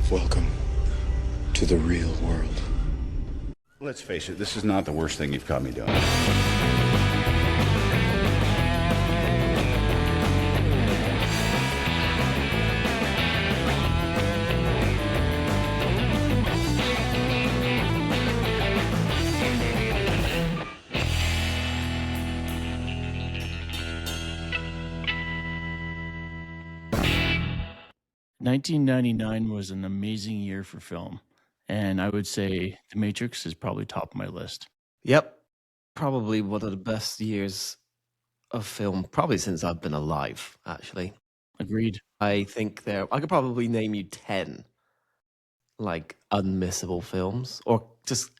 Welcome to the real world. Let's face it, this is not the worst thing you've caught me doing. 1999 was an amazing year for film, and I would say The Matrix is probably top of my list. Yep. Probably one of the best years of film, probably since I've been alive, actually. Agreed. I think I could probably name you 10 like unmissable films, or just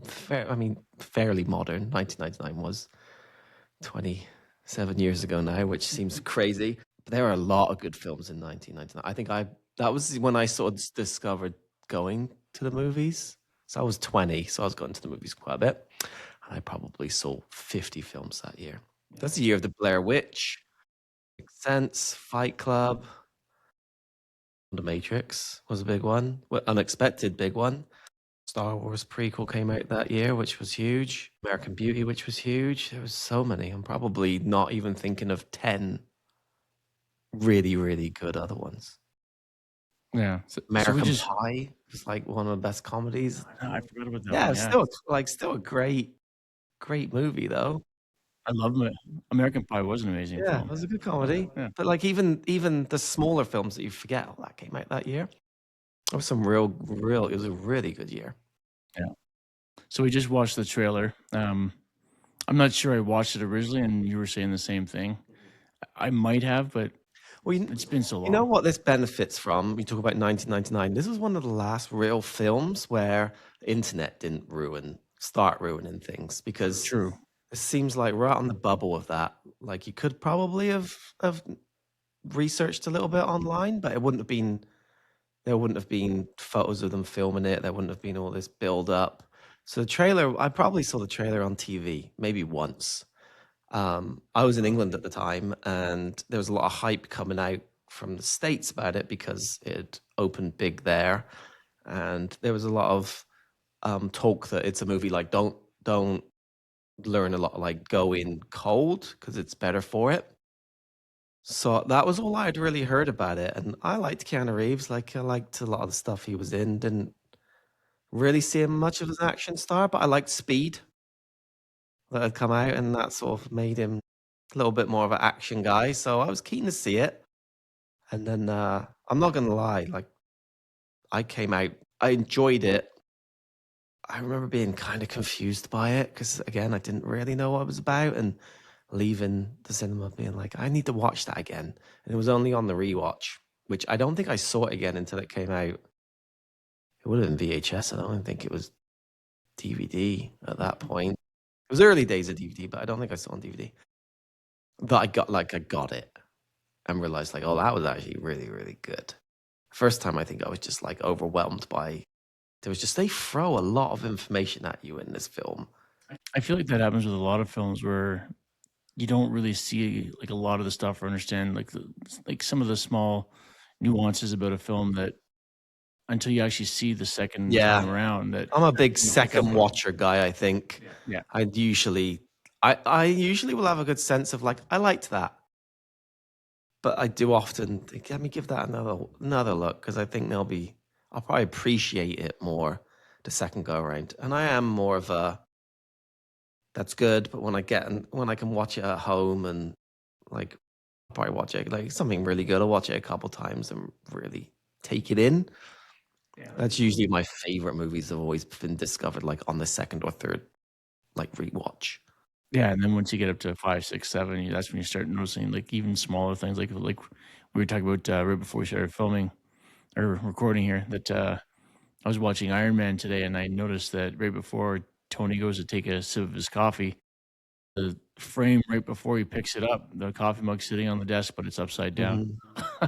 fairly modern. 1999 was 27 years ago now, which seems crazy. But there are a lot of good films in 1999. I think that was when I sort of discovered going to the movies. So I was 20, so I was going to the movies quite a bit. And I probably saw 50 films that year. That's the year of the Blair Witch, Sixth Sense, Fight Club. The Matrix was a big one, unexpected big one. Star Wars prequel came out that year, which was huge. American Beauty, which was huge. There was so many. I'm probably not even thinking of 10 really, really good other ones. Yeah. American Pie was like one of the best comedies. I forgot about that. Yeah, one, it's still a great movie though. I love it. American Pie was an amazing Yeah, film. it was a good comedy. Yeah. But like even the smaller films that you forget, that came out that year. There was some real. It was a really good year. Yeah. So we just watched the trailer. I'm not sure I watched it originally, and you were saying the same thing. I might have, but it's been so long. You know what this benefits from? We talk about 1999. This was one of the last real films where the internet didn't start ruining things, because True. It seems like right on the bubble of that. Like you could probably have researched a little bit online, but there wouldn't have been photos of them filming it. There wouldn't have been all this build up. So the trailer, I probably saw the trailer on TV maybe once. I was in England at the time, and there was a lot of hype coming out from the States about it because it opened big there, and there was a lot of talk that it's a movie like don't learn a lot, like go in cold because it's better for it. So that was all I'd really heard about it, and I liked Keanu Reeves. Like I liked a lot of the stuff he was in. Didn't really see him much of as an action star, but I liked Speed that had come out, and that sort of made him a little bit more of an action guy. So I was keen to see it. And then I'm not gonna lie, like I came out, I enjoyed it. I remember being kind of confused by it because, again, I didn't really know what it was about, and leaving the cinema being like, I need to watch that again. And it was only on the rewatch, which I don't think I saw it again until it came out. It would have been VHS. I don't think it was DVD at that point. It was early days of DVD, but I don't think I saw it on DVD. But I got it and realized like, oh, that was actually really, really good. First time I think I was just like overwhelmed by, they throw a lot of information at you in this film. I feel like that happens with a lot of films where you don't really see like a lot of the stuff or understand like some of the small nuances about a film that until you actually see the second time around. That I'm a big second watcher guy. I think. Yeah. I usually will have a good sense of like, I liked that, but I do often think, let me give that another look, because I think I'll probably appreciate it more the second go around. And I am more of a, that's good, but when I can watch it at home and like I'll probably watch it like something really good, I'll watch it a couple times and really take it in. Yeah. That's usually my favorite movies have always been discovered like on the second or third like rewatch. Yeah, and then once you get up to 5, 6, 7, that's when you start noticing like even smaller things. Like we were talking about right before we started filming or recording here, that I was watching Iron Man today, and I noticed that right before Tony goes to take a sip of his coffee, the frame right before he picks it up, the coffee mug's sitting on the desk, but it's upside down.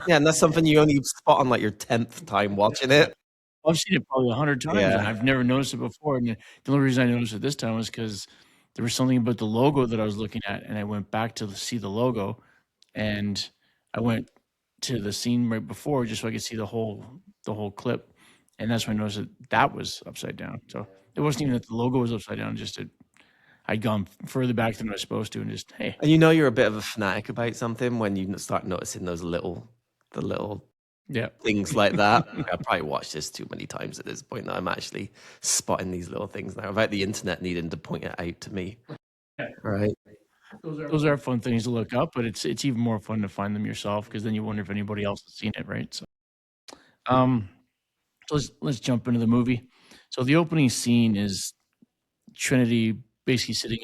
Yeah, and that's something you only spot on like your 10th time watching it. I've seen it probably 100 times, and I've never noticed it before. And the only reason I noticed it this time was because there was something about the logo that I was looking at, and I went back to see the logo, and I went to the scene right before just so I could see the whole clip, and that's when I noticed that was upside down. So it wasn't even that the logo was upside down; just I'd gone further back than I was supposed to, and just hey, And you know you're a bit of a fanatic about something when you start noticing those little yeah, things like that. I probably watched this too many times at this point that I'm actually spotting these little things now about the internet needing to point it out to me. Right. those are fun things to look up, but it's even more fun to find them yourself because then you wonder if anybody else has seen it, right? So, um, so let's jump into the movie. So the opening scene is Trinity basically sitting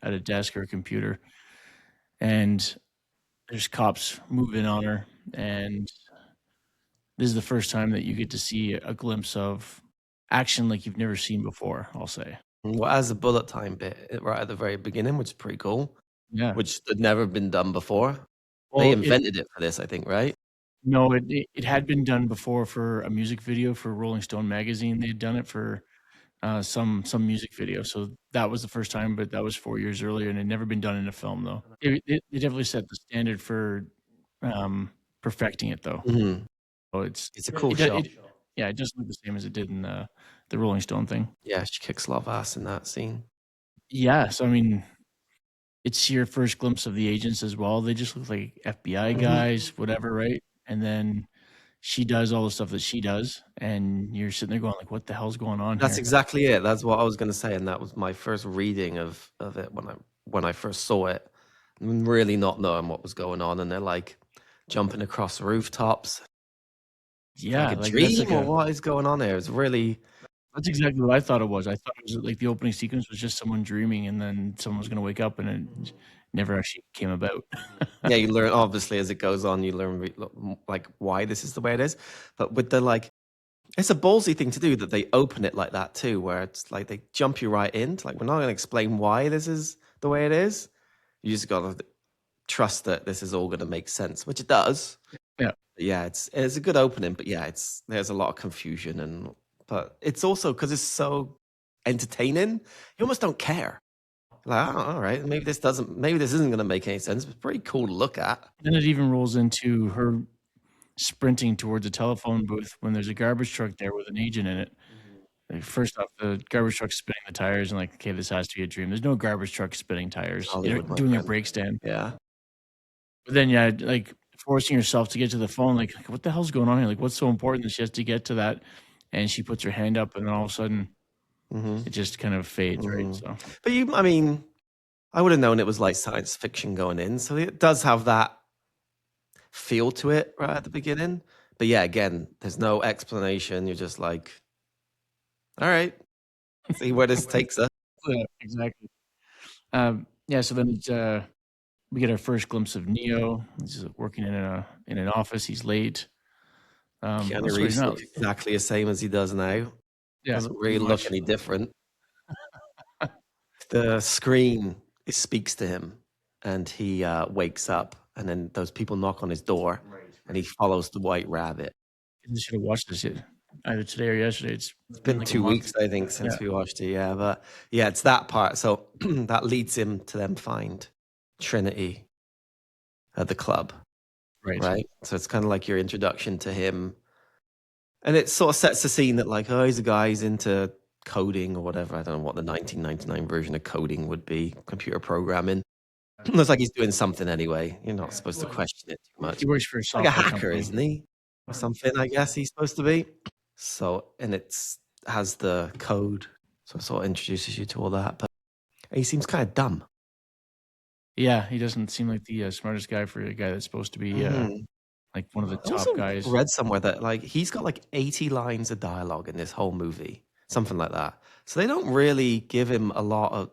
at a desk or a computer, and there's cops moving on her, and this is the first time that you get to see a glimpse of action like you've never seen before, I'll say. Well, as a bullet time bit right at the very beginning, which is pretty cool, Yeah. which had never been done before. Well, They invented it for this, I think, right? no, it had been done before for a music video for Rolling Stone magazine. They had done it for some music video, so that was the first time. But that was 4 years earlier, and it had never been done in a film, though. It definitely set the standard for perfecting it, though. Mhm. So It's a cool shot. yeah, it doesn't look the same as it did in the Rolling Stone thing. Yeah, she kicks a lot of ass in that scene. Yeah, so I mean, it's your first glimpse of the agents as well. They just look like FBI Mhm. guys, whatever, right? And then she does all the stuff that she does, and you're sitting there going like, "What the hell's going on That's here?" exactly it. That's what I was gonna say, and that was my first reading of it when I first saw it. Really not knowing what was going on, and they're like jumping across rooftops. Yeah, Like a like that's dream, like or what is going on there? It's really that's exactly what I thought it was. I thought it was like the opening sequence was just someone dreaming, and then someone was gonna wake up, and it never actually came about. yeah. You learn obviously as it goes on. You learn like why this is the way it is. But with the like, it's a ballsy thing to do that they open it like that too, where it's like they jump you right in. Like we're not going to explain why this is the way it is. You just got to trust that this is all going to make sense, which it does. Yeah. Yeah, it's a good opening, but yeah, there's a lot of confusion but it's also because it's so entertaining, you almost don't care. Like, oh, all right, maybe this isn't going to make any sense. It's pretty cool to look at. Then it even rolls into her sprinting towards a telephone booth when there's a garbage truck there with an agent in it. Like, first off, the garbage truck's spinning the tires, and like, okay, this has to be a dream. There's no garbage truck spinning tires, Hollywood, my doing a friend. brake stand. Yeah, But then, yeah, like forcing herself to get to the phone, like what the hell's going on here? Like, what's so important that she has to get to that? And she puts her hand up, and then all of a sudden, it just kind of fades, right? So, but I mean, I would have known it was like science fiction going in, so it does have that feel to it right at the beginning. But yeah, again, there's no explanation. You're just like, all right, see where this takes us. yeah, exactly. Yeah, so then it's, we get our first glimpse of Neo. He's working in an office. He's late. Keanu also, Reeves he's not, looks exactly the same as he does now. yeah, Doesn't really pretty look much. any different. The screen speaks to him, and he wakes up, and then those people knock on his door, and he follows the White Rabbit. I should have watched this either today or yesterday. It's Been like a 2 month. weeks, I think, since we watched it. Yeah, but yeah, it's that part. So that leads him to them find Trinity at the club, right? So it's kind of like your introduction to him, and it sort of sets the scene that like, oh, he's a guy who's into coding or whatever. I don't know what the 1999 version of coding would be, computer programming. Looks like he's doing something anyway. You're not supposed to question it too much. He works for a Like a software hacker, company. isn't he? Or something, I guess he's supposed to be. So, and has the code, so it sort of introduces you to all that. But he seems kind of dumb. Yeah, he doesn't seem like the smartest guy for a guy that's supposed to be like one of the I top also guys. read somewhere that like he's got like 80 lines of dialogue in this whole movie, something like that. So they don't really give him a lot of,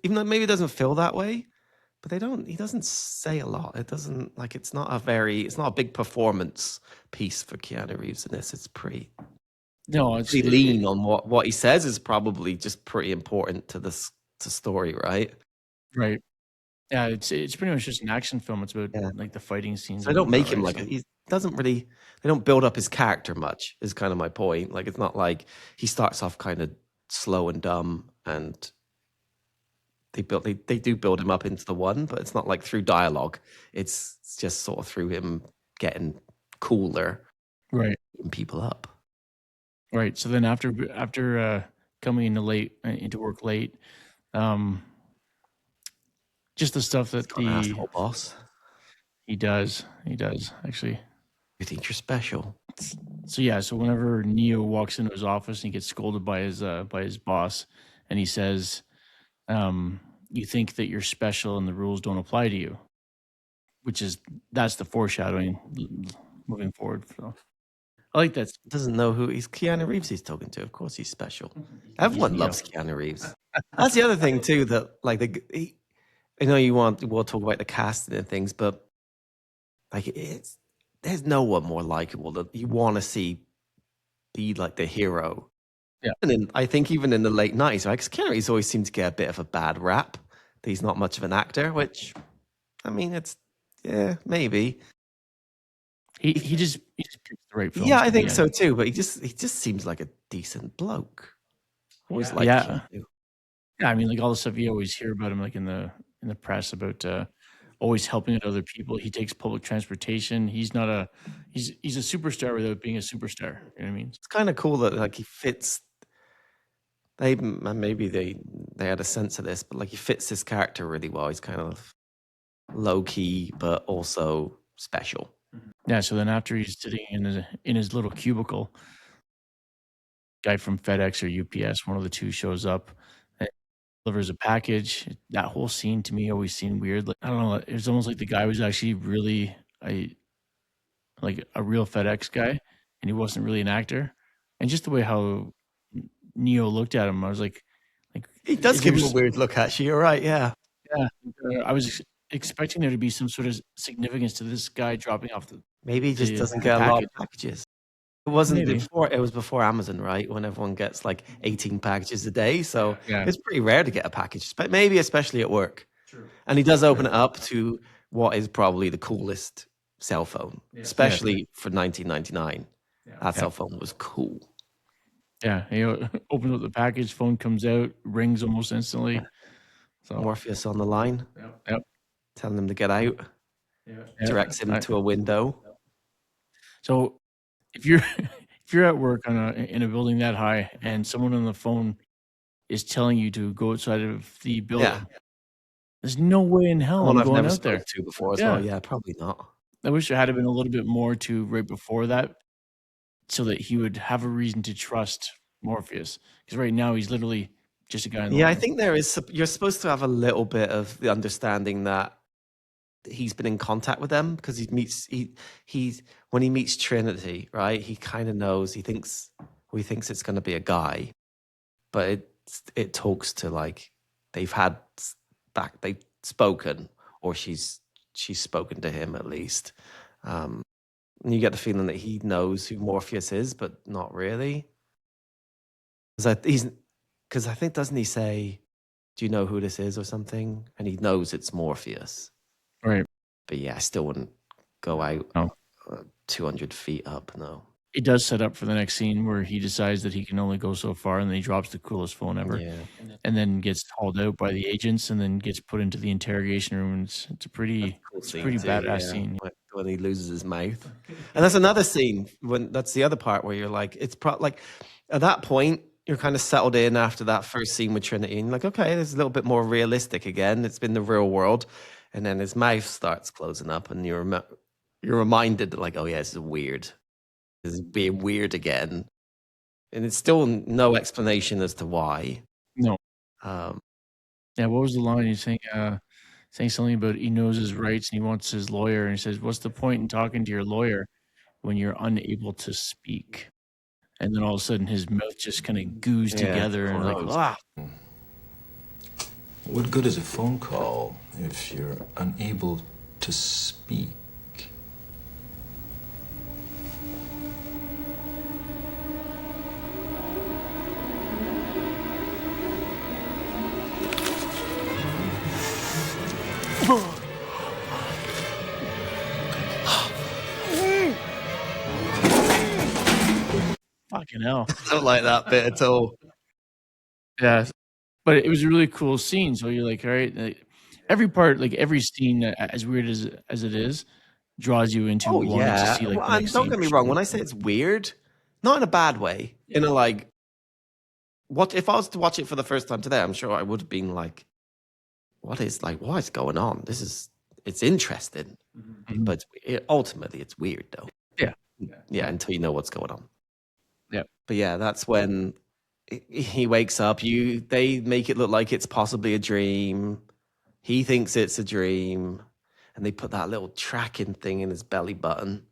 even though maybe it doesn't feel that way, but he doesn't say a lot. It doesn't like, it's not a big performance piece for Keanu Reeves in this. It's pretty lean on what he says is probably just pretty important to this story, right? Right. Yeah, it's pretty much just an action film. It's about like the fighting scenes. So they don't make him like he doesn't really. They don't build up his character much. Is kind of my point. Like it's not like he starts off kind of slow and dumb, and they do build him up into the one, but it's not like through dialogue. It's just sort of through him getting cooler, Right. beating people up. Right. So then after coming into work late, um, just the stuff He's that got an asshole boss. he does actually. You think you're special? So yeah, so whenever Neo walks into his office and he gets scolded by his boss, and he says, "You think that you're special and the rules don't apply to you," that's the foreshadowing moving forward. So I like that. Doesn't know who he's Keanu Reeves he's talking to. Of course he's special. He's Everyone Neo. loves Keanu Reeves. That's the other thing too, that like I know we'll talk about the casting and things, but like there's no one more likable that you want to see be like the hero. Yeah. And then I think even in the late 90s, right? Because Keanu Reeves always seemed to get a bit of a bad rap. That he's not much of an actor, which I mean, it's maybe. He just picks the right films. Yeah, I to think be so in. too. But he just seems like a decent bloke. Always liked Yeah. Keanu. Yeah, I mean, like all the stuff you always hear about him, like in the press about always helping out other people. He takes public transportation. He's a superstar without being a superstar. You know what I mean? It's kind of cool that like he fits. Maybe they had a sense of this, but like he fits this character really well. He's kind of low key, but also special. Yeah. So then after he's sitting in his little cubicle, guy from FedEx or UPS, one of the two, shows up and delivers a package. That whole scene to me always seemed weird. Like, I don't know. It was almost like the guy was actually really like a real FedEx guy, and he wasn't really an actor. And just the way how Neo looked at him, I was like He does if give him a there's- weird look, actually. You're right, yeah. yeah. I was expecting there to be some sort of significance to this guy dropping off the. Maybe he just the doesn't get a lot of package. packages. It wasn't Maybe. before. It was before Amazon, right? When everyone gets like 18 packages a day, so Yeah. it's pretty rare to get a package. But maybe especially at work. True. And he does open it up to what is probably the coolest cell phone, especially for 1999. That cell phone was cool. Yeah, he opens up the package, phone comes out, rings almost instantly. So Morpheus on the line, yep. telling him to get out, directs him to a window. So if you're at work in a building that high and someone on the phone is telling you to go outside of the building, there's no way in hell One I'm I've going never out there. spoken to before as well. Yeah, probably not. I wish there had been a little bit more to right before that, so that he would have a reason to trust Morpheus. Because right now he's literally just a guy in the I line. think there is. You're supposed to have a little bit of the understanding that he's been in contact with them, because he's when he meets Trinity, right? He kind of knows. He thinks it's going to be a guy, but it talks to like they've spoken, or she's spoken to him at least. And you get the feeling that he knows who Morpheus is, but not really. Because I think, doesn't he say, "Do you know who this is?" or something? And he knows it's Morpheus. Right. But yeah, I still wouldn't go out No. 200 feet up. No. It does set up for the next scene where he decides that he can only go so far, and then he drops the coolest phone ever, Yeah. and then gets hauled out by the agents, and then gets put into the interrogation room. And it's a pretty badass scene. When he loses his mouth. And that's another scene, that's the other part where you're like, it's like at that point, you're kind of settled in after that first scene with Trinity, and you're like, okay, it's a little bit more realistic again. It's been the real world. And then his mouth starts closing up, and you're reminded that, like, oh yeah, this is weird. This is being weird again. And it's still no explanation as to why. No. Yeah, what was the line? He's saying something about he knows his rights and he wants his lawyer, and he says, "What's the point in talking to your lawyer when you're unable to speak?" And then all of a sudden his mouth just kind of goos together, and like, What good is a phone call if you're unable to speak? fucking hell. I don't like that bit at all. Yeah, but it was a really cool scene. So you're like, all right, every part, like every scene, as weird as it is, draws you into Oh wanting to yeah, see like well, the and next don't scene get for me sure. wrong. When I say it's weird, not in a bad way, in a like, what if I was to watch it for the first time today? I'm sure I would have been like, what is going on? It's interesting, Mhm. but ultimately it's weird though. Yeah. Yeah, until you know what's going on. Yeah. But yeah, that's when he wakes up. They make it look like it's possibly a dream. He thinks it's a dream, and they put that little tracking thing in his belly button.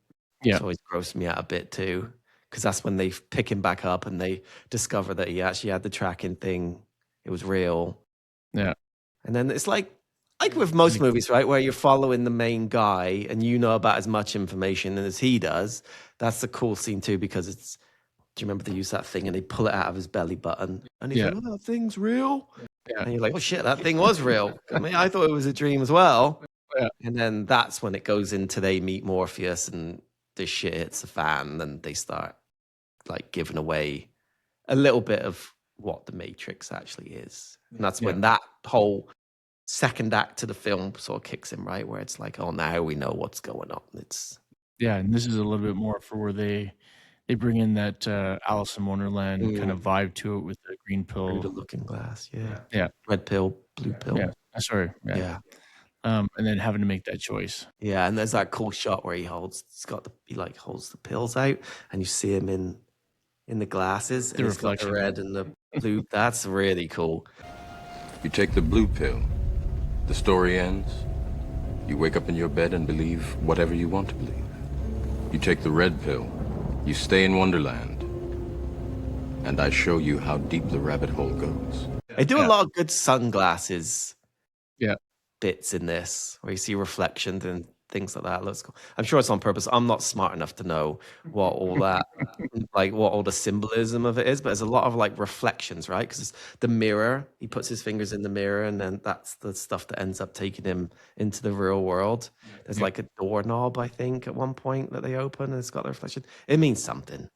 Yeah. It's always grossed me out a bit too, because that's when they pick him back up and they discover that he actually had the tracking thing. It was real. Yeah. And then it's like with most movies, right, where you're following the main guy and you know about as much information as he does. That's the cool scene too, because it's. Do you remember they use that thing and they pull it out of his belly button? And he's Yeah. like, "Oh, that thing's real." Yeah. And you're like, "Oh shit, that thing was real." I mean, I thought it was a dream as well. Yeah. And then that's when it goes into they meet Morpheus and this shit hits the fan and they start like giving away a little bit of what the Matrix actually is. And that's when that whole second act to the film sort of kicks in, right? Where it's like, oh, now we know what's going on. It's Yeah, and this is a little bit more for where they bring in that Alice in Wonderland kind of vibe to it with the green through the pill. looking glass. Yeah. Yeah. Red pill, blue pill. Yeah. Sorry. Yeah. Yeah. And then having to make that choice. Yeah, and there's that cool shot where he holds the pills out, and you see him in the glasses, and The he's got the reflection. red and the blue. That's really cool. You take the blue pill, the story ends. You wake up in your bed and believe whatever you want to believe. You take the red pill, you stay in Wonderland, and I show you how deep the rabbit hole goes. They do a lot of good sunglasses Yeah. bits in this, where you see reflections and things like that. Looks cool. I'm sure it's on purpose. I'm not smart enough to know what all that, like what all the symbolism of it is, but there's a lot of like reflections, right? Because the mirror, he puts his fingers in the mirror, and then that's the stuff that ends up taking him into the real world. There's like a doorknob, I think, at one point that they open, and it's got the reflection. It means something.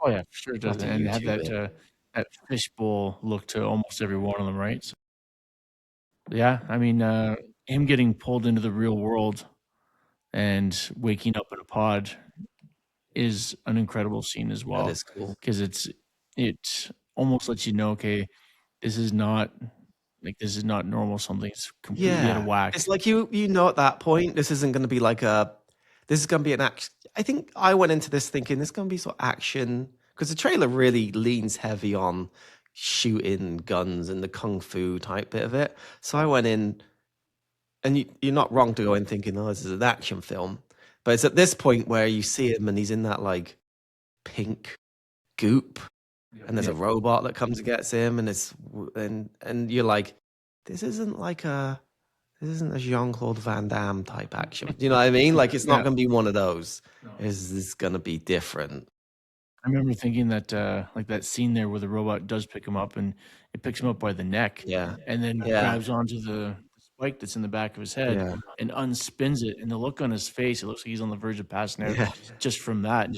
Oh yeah, for sure it does. Not to And have YouTube that that fishbowl look to almost every one of them, right? So, yeah, I mean, him getting pulled into the real world and waking up in a pod is an incredible scene as That well, is cool. because it almost lets you know, okay, this is not normal. Something's completely out of whack. It's like you know at that point this isn't going to be this is going to be an action. I think I went into this thinking this is going to be sort of action, because the trailer really leans heavy on shooting guns and the kung fu type bit of it. So I went in, and you're not wrong to go in thinking, oh, this is an action film. But it's at this point where you see him and he's in that like pink goop, and there's a robot that comes and gets him, and and you're like, this isn't a Jean-Claude Van Damme type action. Do you know what I mean? Like, it's not going to be one of those. This is going to be different. I remember thinking that like that scene there where the robot does pick him up and it picks him up by the neck, Yeah. and then grabs onto the spike that's in the back of his head Yeah. and unspins it, and the look on his face, it looks like he's on the verge of passing out just from that,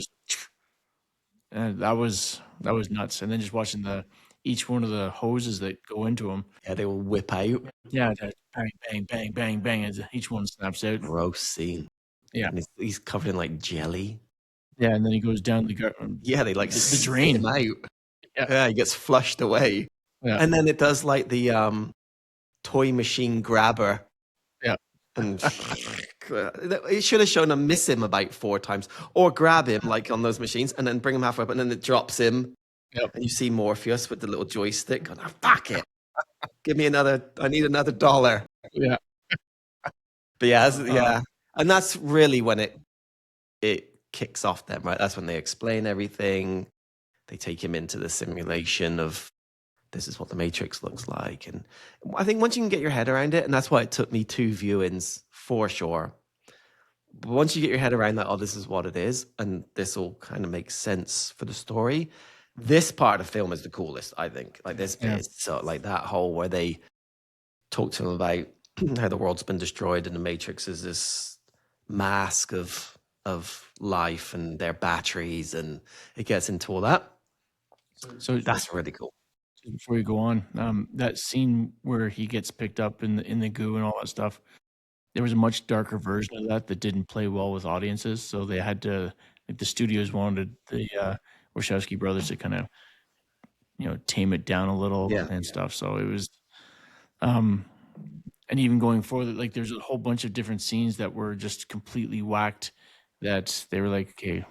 and that was nuts. And then just watching each one of the hoses that go into him. Yeah, they will whip out. Yeah, bang, bang, bang, bang, bang, as each one snaps out. Gross scene. Yeah. And he's covered in like jelly. Yeah, and then he goes down the Yeah, they like the drain him out. Yeah. Yeah, he gets flushed away. Yeah. And then it does like the toy machine grabber. Yeah. And it should have shown him miss him about 4 times, or grab him like on those machines and then bring him halfway up, and then it drops him. Yep. And you see Morpheus with the little joystick going, oh, fuck it. Give me I need another $1. Yeah. But yeah. And that's really when it kicks off then, right? That's when they explain everything. They take him into the simulation of this is what the Matrix looks like. And I think once you can get your head around it, and that's why it took me 2 viewings for sure. But once you get your head around that, oh, this is what it is, and this all kind of makes sense for the story. This part of the film is the coolest, I think. Like this bit is so like that whole where they talk to him about how the world's been destroyed and the Matrix is this mask of life and their batteries, and it gets into all that. So that's really cool. Before you go on, that scene where he gets picked up in the goo and all that stuff, there was a much darker version of that that didn't play well with audiences, so they had to like the studios wanted the Wachowski brothers to kind of tame it down a little Yeah. and stuff. So it was, um, and even going forward, like there's a whole bunch of different scenes that were just completely whacked. That they were like, okay,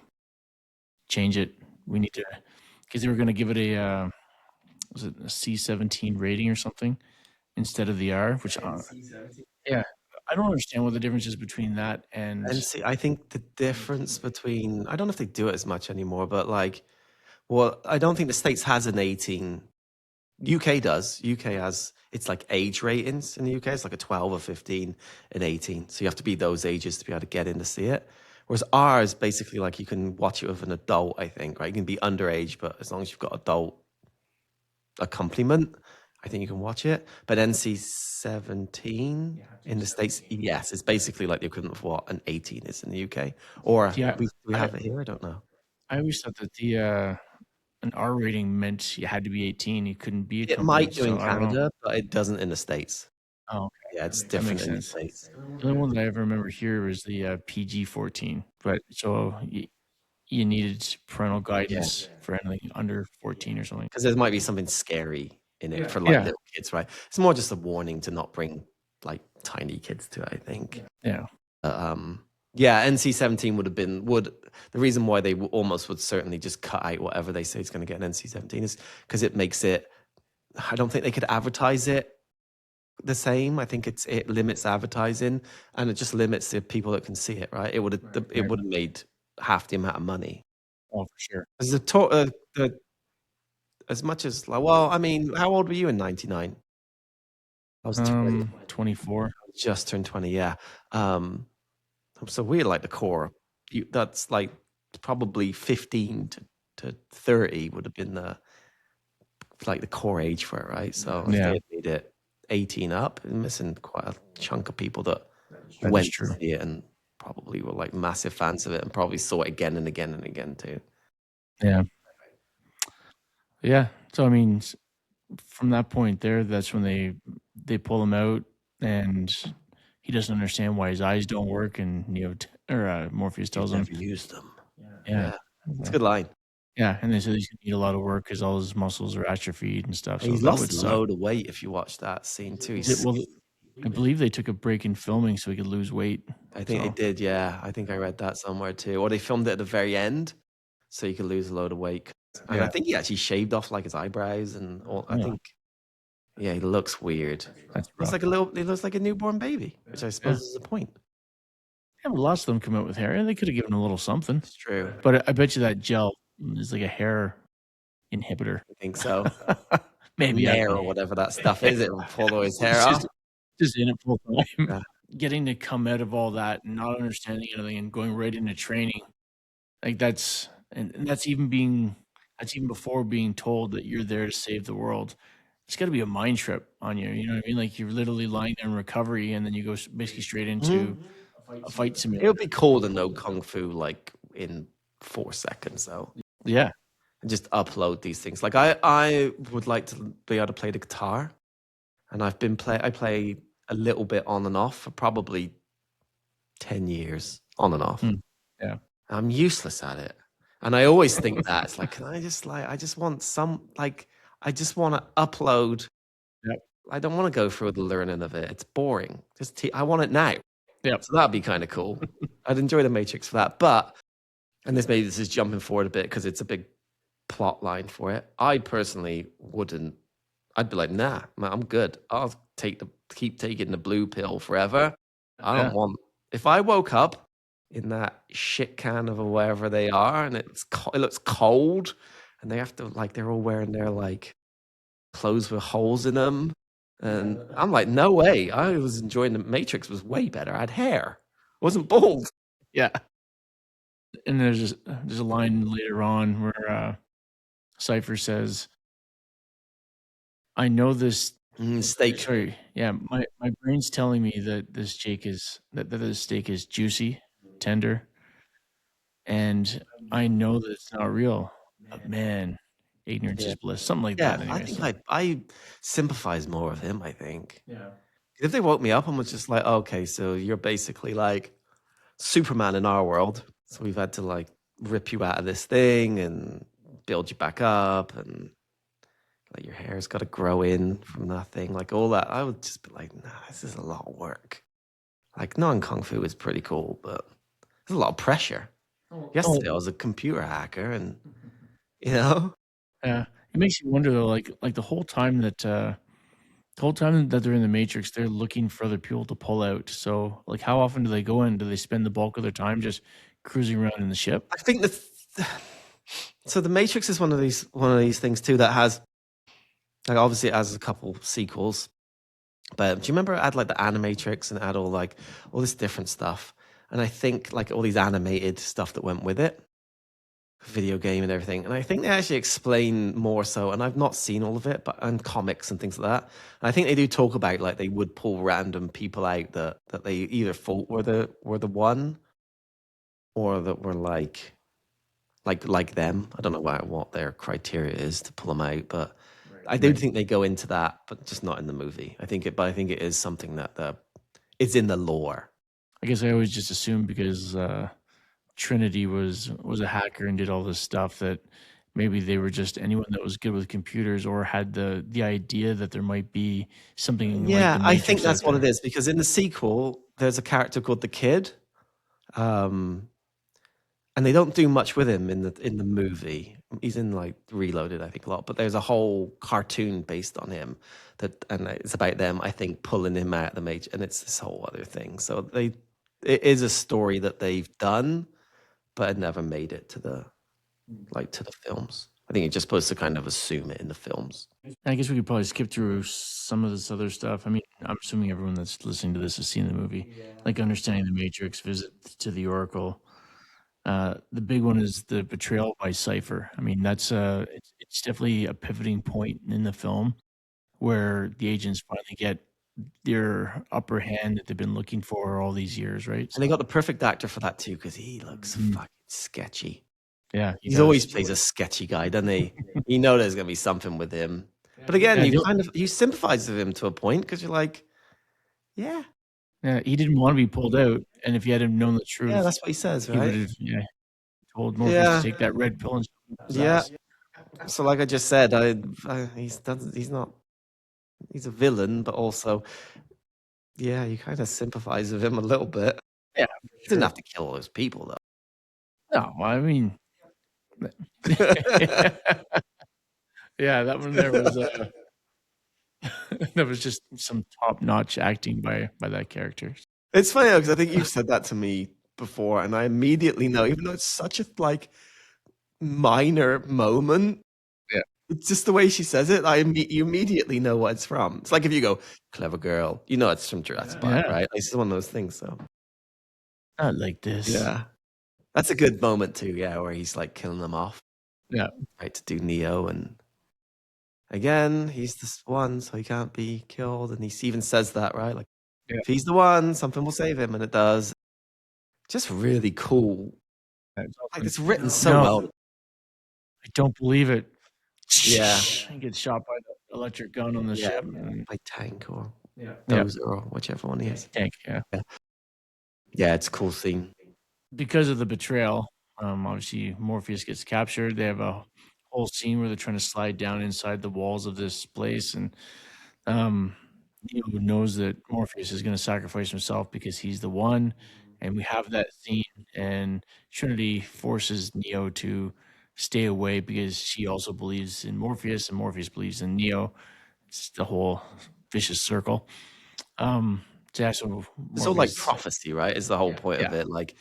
change it. We need to, because they were going to give it a was it a C-17 rating or something instead of the R, which yeah, I don't understand what the difference is between that and And see, I think the difference between, I don't know if they do it as much anymore, but like, well, I don't think the States has an 18. UK does. UK has, it's like age ratings in the UK. It's like a 12 or 15 and 18. So you have to be those ages to be able to get in to see it. Whereas ours, basically, like you can watch it with an adult, I think, right? You can be underage, but as long as you've got adult accompaniment, I think you can watch it. But NC-17 in the States, yes, it's basically like the equivalent of what an 18 is in the UK. Or yeah, we have it here? I don't know. I always thought that the an R rating meant you had to be 18. You couldn't be It might accompanied. do in So I don't know. Canada, but it doesn't in the States. Oh, Yeah, it's that different makes in the sense. States. The only one that I ever remember here was the PG-14. But so you needed parental guidance for anything under 14 or something. Because there might be something scary in it for like Yeah. little kids, right? It's more just a warning to not bring like tiny kids to it, I think. Yeah. Yeah, NC-17 would have been the reason why they almost would certainly just cut out whatever they say is going to get an NC-17 is because it makes it. I don't think they could advertise it the same. I think it limits advertising and it just limits the people that can see it. Right? It would have made half the amount of money. Oh, for sure. As much as like, well, I mean, how old were you in '99? I was 24. Just turned 20. Yeah. So we're like the core. That's like probably 15 to 30 would have been the core age for it, right? So if they had made it 18 up, and missing quite a chunk of people that went to see it and probably were like massive fans of it and probably saw it again and again and again too. Yeah. Yeah. So I mean, from that point there, that's when they pull him out and he doesn't understand why his eyes don't work, and Morpheus tells him never used them. Yeah. It's a good line. Yeah, and they said he's gonna need a lot of work because all his muscles are atrophied and stuff. And So he's that lost would a suck. load of weight if you watch that scene too. Well, I believe they took a break in filming so he could lose weight. I think they did, yeah. I think I read that somewhere too. Or they filmed it at the very end so you could lose a load of weight. And I think he actually shaved off like his eyebrows and all. I think, yeah, he looks weird. He looks like a newborn baby, which I suppose is the point. Yeah, but lots of them come out with hair. They could have given him a little something. It's true. But I bet you that gel is like a hair inhibitor. I think so. Maybe hair or whatever that stuff is. It will pull all his hair off. Just in it full time. Getting to come out of all that and not understanding anything and going right into training, like that's even before being told that you're there to save the world. It's got to be a mind trip on you. You know what I mean? Like you're literally lying there in recovery, and then you go basically straight into a fight simulator. It would be cool to know kung fu like in 4 seconds, though. Yeah, and just upload these things. Like I would like to be able to play the guitar, and I play a little bit on and off for probably 10 years on and off. Yeah, I'm useless at it, and I always think that it's like, I just want I just want to upload. Yep. I don't want to go through the learning of it. It's boring. I want it now. Yep. So that'd be kind of cool. I'd enjoy the Matrix for that. But, and this is jumping forward a bit because it's a big plot line for it. I personally wouldn't. I'd be like, nah, man, I'm good. I'll keep taking the blue pill forever. I don't want. If I woke up in that shit can of wherever they are, and it looks cold, and they have to they're all wearing their clothes with holes in them, and I'm like, no way. I was enjoying the Matrix. Was way better. I had hair. Wasn't bald. Yeah. And there's a line later on where Cypher says, "I know this steak. Sorry, yeah, my brain's telling me that this steak is juicy, tender, and I know that it's not real. But man, ignorance is bliss." Something like that. Yeah, Anyways. I think I sympathize more with him. I think. Yeah. If they woke me up and was just like, okay, so you're basically like Superman in our world. So we've had to like rip you out of this thing and build you back up, and like your hair's got to grow in from that thing, like all that. I would just be like, nah, this is a lot of work. Like non kung fu is pretty cool, but there's a lot of pressure. Yesterday I was a computer hacker, and you know, Yeah, it makes you wonder though, like the whole time that they're in the Matrix, they're looking for other people to pull out. So, like, how often do they go in? Do they spend the bulk of their time just cruising around in the ship? I think that. So the Matrix is one of these things too that has, like, obviously it has a couple sequels. But do you remember it had like the Animatrix and it had all this different stuff? And I think like all these animated stuff that went with it, video game and everything. And I think they actually explain more so, and I've not seen all of it, but and comics and things like that. And I think they do talk about like they would pull random people out that they either thought were the one, or that were like them. I don't know what their criteria is to pull them out, but I do think they go into that, but just not in the movie. I think it is something that it's in the lore. I guess I always just assumed because Trinity was a hacker and did all this stuff that maybe they were just anyone that was good with computers or had the idea that there might be something like Yeah, the I think Matrix that's out what it there. is, because in the sequel, there's a character called the Kid, and they don't do much with him in the movie. He's in like Reloaded, I think, a lot, but there's a whole cartoon based on him and it's about them, I think, pulling him out of the Matrix, and it's this whole other thing. So it is a story that they've done, but it never made it to the films. I think you're just supposed to kind of assume it in the films. I guess we could probably skip through some of this other stuff. I mean, I'm assuming everyone that's listening to this has seen the movie, like understanding the Matrix, visit to the Oracle. The big one is the betrayal by Cypher. I mean, that's it's definitely a pivoting point in the film where the agents finally get their upper hand that they've been looking for all these years, right? And they got the perfect actor for that too, because he looks Mhm. fucking sketchy. Yeah, he He's always does. plays a sketchy guy, doesn't he? You know there's gonna be something with him. But again, Yeah, you sympathize with him to a point because you're like, yeah, yeah, he didn't want to be pulled out, and if he had known the yeah, truth, that's what he says, he would right? have told Morpheus Yeah, to take that red pill and shove it up his yeah. ass. So like I just said, he's not he's a villain, but also, yeah, you kind of sympathize with him a little bit. Yeah, He didn't have to kill all those people no, I mean, though. yeah, that one there was that was just some top-notch acting by that character. It's funny because I think you've said that to me before, and I immediately know, even though it's such a like minor moment. Yeah. It's just the way she says it. You immediately know what it's from. It's like if you go "clever girl," you know it's from Jurassic Park, Yeah. right? It's one of those things. So Not like this. yeah, that's a good moment too. Yeah, where he's like killing them off, Yeah. right, to do Neo, and again he's this one, so he can't be killed. And he even says that, right? Like, Yeah. if he's the one, something will save him, and it does. Just really cool. Like it's written so No. well. I don't believe it. Yeah. He gets shot by the electric gun on the Yeah, ship. And by Tank or yeah. Dozer or whichever one he is. Tank, yeah. Yeah, it's a cool scene. Because of the betrayal, obviously Morpheus gets captured. They have a whole scene where they're trying to slide down inside the walls of this place, and Neo knows that Morpheus is going to sacrifice himself because he's the one. And we have that scene, and Trinity forces Neo to stay away because she also believes in Morpheus, and Morpheus believes in Neo. It's the whole vicious circle. So It's all like Morpheus, prophecy, right? Is the whole point of Yeah. it. Like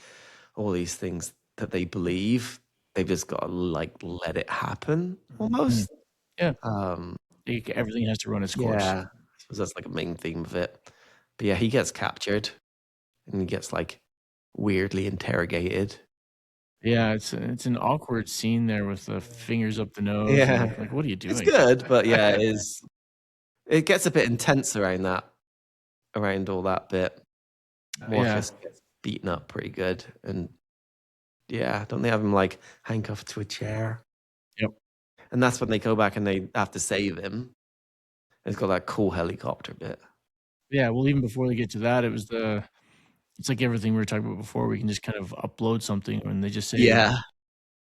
all these things that they believe, they've just got to like let it happen almost. Yeah. Um, Everything has to run its course. yeah, I suppose that's like a main theme of it. But yeah, he gets captured and he gets like weirdly interrogated. Yeah, it's an awkward scene there with the fingers up the nose. Yeah. Like what are you doing? It's good, but yeah, it is. It gets a bit intense around all that bit. Morpheus gets beaten up pretty good, and yeah, don't they have him like handcuffed to a chair? Yep. And that's when they go back and they have to save him. It's got that cool helicopter bit. Yeah, well, even before they get to that, it's like everything we were talking about before. We can just kind of upload something, and they just say, Yeah.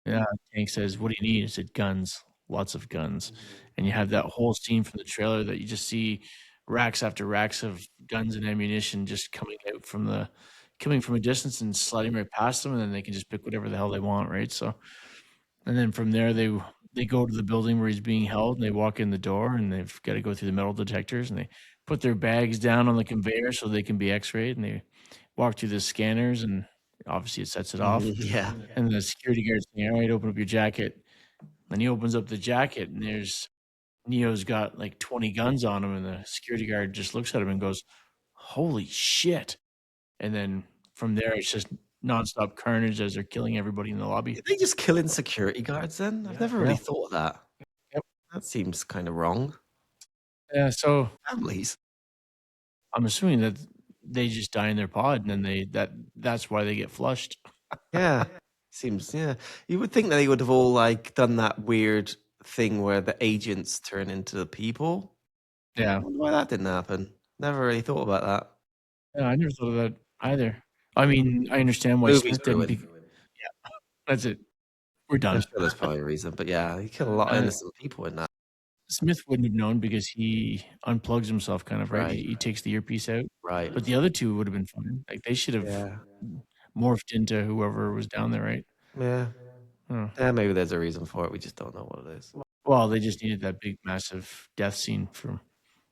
yeah, Tank says, "What do you need?" I said, "Guns, lots of guns." And you have that whole scene from the trailer that you just see racks after racks of guns and ammunition just coming from a distance and sliding right past them, and then they can just pick whatever the hell they want, right? So, and then from there they go to the building where he's being held, and they walk in the door, and they've got to go through the metal detectors, and they put their bags down on the conveyor so they can be X-rayed, and they walk through the scanners, and obviously it sets it off. Yeah. And the security guard's saying, "All right, open up your jacket." And he opens up the jacket, and there's Neo's got like 20 guns on him, and the security guard just looks at him and goes, "Holy shit!" And then from there, it's just nonstop carnage as they're killing everybody in the lobby. Are they just killing security guards then? I've never really Yeah. thought of that. Yep. That seems kind of wrong. Yeah, so Families. I'm assuming that they just die in their pod, and then that's why they get flushed. Yeah. Seems, yeah. You would think that they would have all like done that weird thing where the agents turn into the people. I Yeah. wonder why that didn't happen. Never really thought about that. Yeah, I never thought of that either. I mean, I understand why Movie's Smith didn't ruined. yeah, that's it. We're I'm done. sure there's probably a reason, but yeah, he killed a lot of innocent people in that. Smith wouldn't have known because he unplugs himself kind of, right? Right. He takes the earpiece out. Right. But the other two would have been fine. Like they should have Yeah. morphed into whoever was down there, right? Yeah. Oh. Yeah, maybe there's a reason for it. We just don't know what it is. Well, they just needed that big, massive death scene from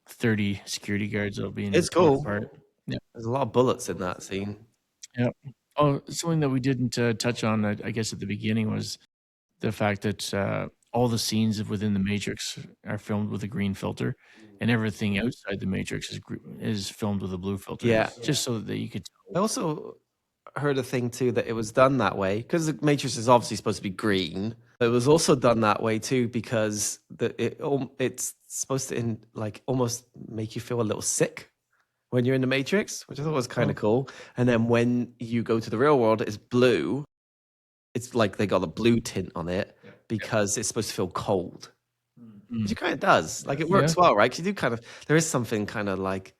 30 security guards that'll be in It's cool. apart. Yeah. There's a lot of bullets in that scene. Yeah. Oh, something that we didn't touch on, I guess, at the beginning was the fact that all the scenes within the Matrix are filmed with a green filter, and everything outside the Matrix is filmed with a blue filter. Yeah. Just so that you could I also heard a thing too that it was done that way because the Matrix is obviously supposed to be green. But it was also done that way too because it's supposed to almost make you feel a little sick when you're in the Matrix, which I thought was kind of cool. And then when you go to the real world, it's blue. It's like they got a blue tint on it because it's supposed to feel cold. Which it kind of does. Like it works well, right? Because you do there is something kind of like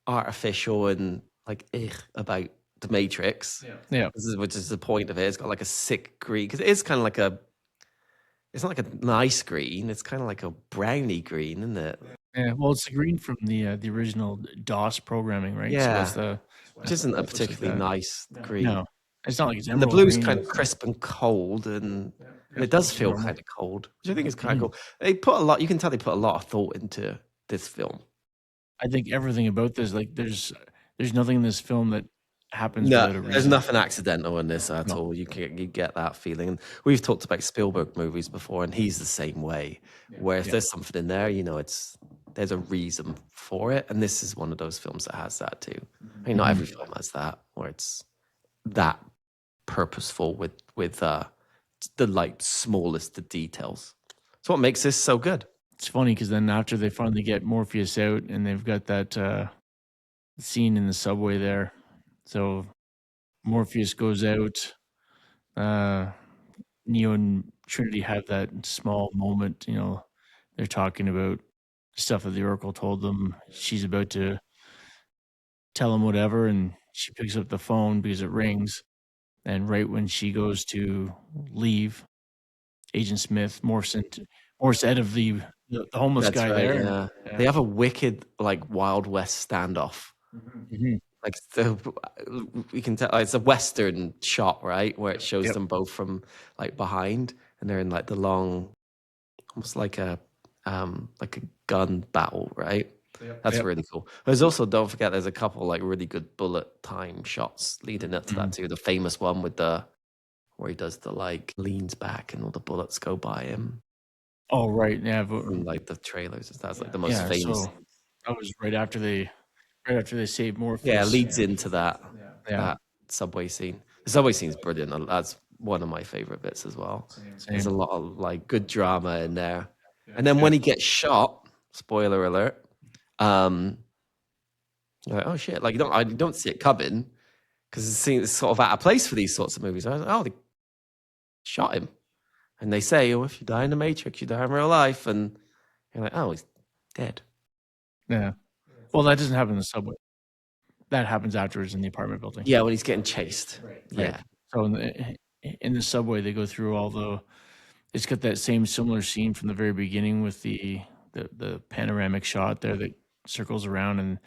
artificial and like about the Matrix. Yeah. Which is the point of it. It's got like a sick green because it is kind of like it's not like a nice green. It's kind of like a browny green, isn't it? Yeah. Well, it's the green from the original DOS programming, right? Yeah. So which isn't a particularly nice green. No, it's not like it's And the emerald blue's green. kind of crisp and cold, and it does feel normal. kind of cold, which I think is kind of cool. They put a lot. You can tell they put a lot of thought into this film. I think everything about this, like, there's nothing in this film that happens No, without a reason. there's nothing accidental in this at all. You get that feeling. And we've talked about Spielberg movies before, and he's the same way. Where if there's something in there, there's a reason for it. And this is one of those films that has that too. I mean, not every film has that, where it's that purposeful with the like smallest of details. It's what makes this so good. It's funny because then after they finally get Morpheus out and they've got that scene in the subway there. So Morpheus goes out. Neo and Trinity have that small moment. They're talking about stuff that the Oracle told them. She's about to tell him whatever, and she picks up the phone because it rings. And right when she goes to leave, Agent Smith morphs out of the homeless guy right, there. Yeah. They have a wicked like Wild West standoff. Mm-hmm. Like we can tell it's a Western shot, right, where it shows them both from like behind, and they're in like the long, almost like a gun battle, right? That's really cool. There's also, don't forget, there's a couple like really good bullet time shots leading up to that too. The famous one with where he does the like leans back and all the bullets go by him. Oh right, yeah. From like the trailers, that's like the most famous. So that was right after they save Morpheus. Yeah, it leads into that subway scene. The subway scene's brilliant. That's one of my favorite bits as well. There's a lot of like good drama in there. And then when he gets shot, spoiler alert, you're like, oh shit! Like I don't see it coming because it's sort of out of place for these sorts of movies. I was like, oh, they shot him, and they say, oh, if you die in the Matrix, you die in real life, and you're like, oh, he's dead. Yeah. Well, that doesn't happen in the subway. That happens afterwards in the apartment building. Yeah, when he's getting chased. Yeah. So in the subway, they go through all the. It's got that same similar scene from the very beginning with the panoramic shot there that circles around, and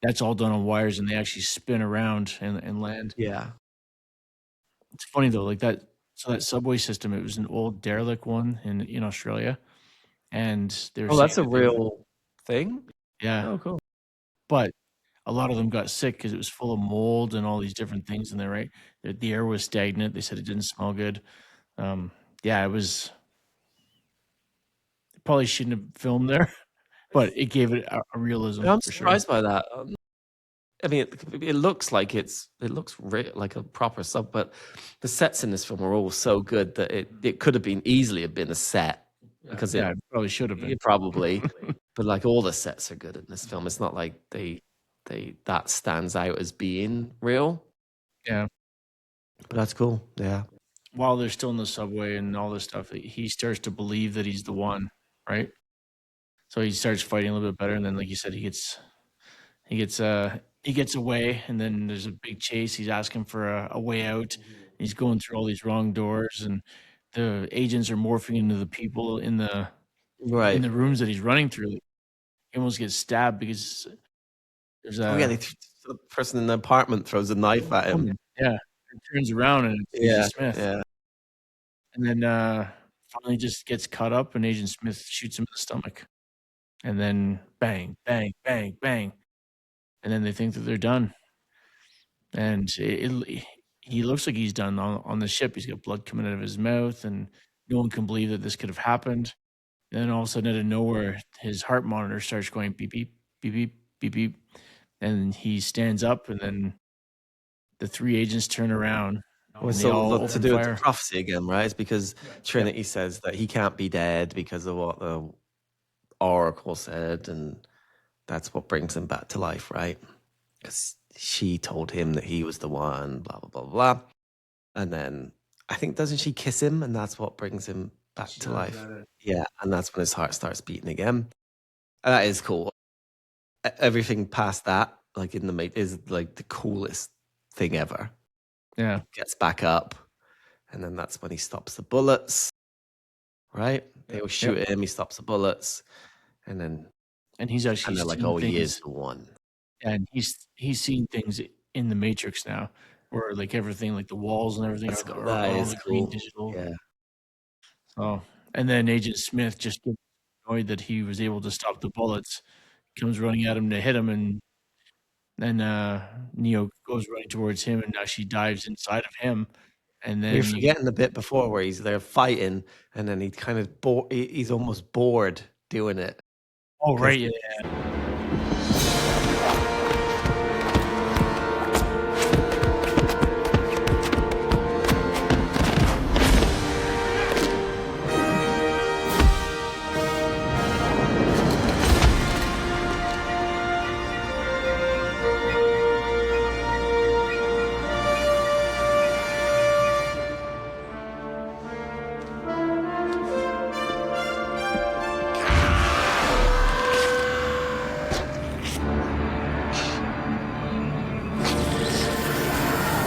that's all done on wires, and they actually spin around and land. Yeah. It's funny though, like that. So that subway system, it was an old derelict one in Australia, and they were Oh, that's a saying that real thing? yeah, Oh, cool. but a lot of them got sick because it was full of mold and all these different things in there. Right, the air was stagnant. They said it didn't smell good. Yeah, it was. Probably shouldn't have filmed there, but it gave it a realism I'm for sure. surprised by that. I mean, it looks like it looks like a proper sub, but the sets in this film are all so good that it could have been easily have been a set because Yeah, it probably should have been. it probably, but like all the sets are good in this film. It's not like they that stands out as being real. Yeah. But that's cool. Yeah. While they're still in the subway and all this stuff, he starts to believe that he's the one, right? So he starts fighting a little bit better, and then, like you said, he gets away, and then there's a big chase. He's asking for a way out. He's going through all these wrong doors, and the agents are morphing into the people in the rooms that he's running through. He almost gets stabbed because there's a the person in the apartment throws a knife at him. Yeah, it turns around and it's Agent Smith. Yeah. And then finally just gets cut up, and Agent Smith shoots him in the stomach. And then bang, bang, bang, bang. And then they think that they're done. And he looks like he's done on the ship. He's got blood coming out of his mouth, and no one can believe that this could have happened. And then all of a sudden, out of nowhere, his heart monitor starts going beep, beep, beep, beep, beep, beep. And he stands up, and then the three agents turn around. Well, so to do with the prophecy again, right? It's because Trinity says that he can't be dead because of what the Oracle said, and that's what brings him back to life, right? Because she told him that he was the one, blah, blah, blah, blah. And then I think, doesn't she kiss him? And that's what brings him back to life. Yeah, and that's when his heart starts beating again. And that is cool. Everything past that, like in the mate, is like the coolest thing ever. Yeah. Gets back up, and then that's when he stops the bullets, right? They will shoot him, he stops the bullets, and he's actually they're like, oh, he is the one. And he's seen things in the Matrix now, where like everything, like the walls and everything are all the green digital. Yeah. So, and then Agent Smith just gets annoyed that he was able to stop the bullets, comes running at him to hit him, and then Neo goes running towards him and actually dives inside of him. And then you're forgetting the bit before where he's there fighting, and then he kind of he's almost bored doing it. Oh, right, yeah.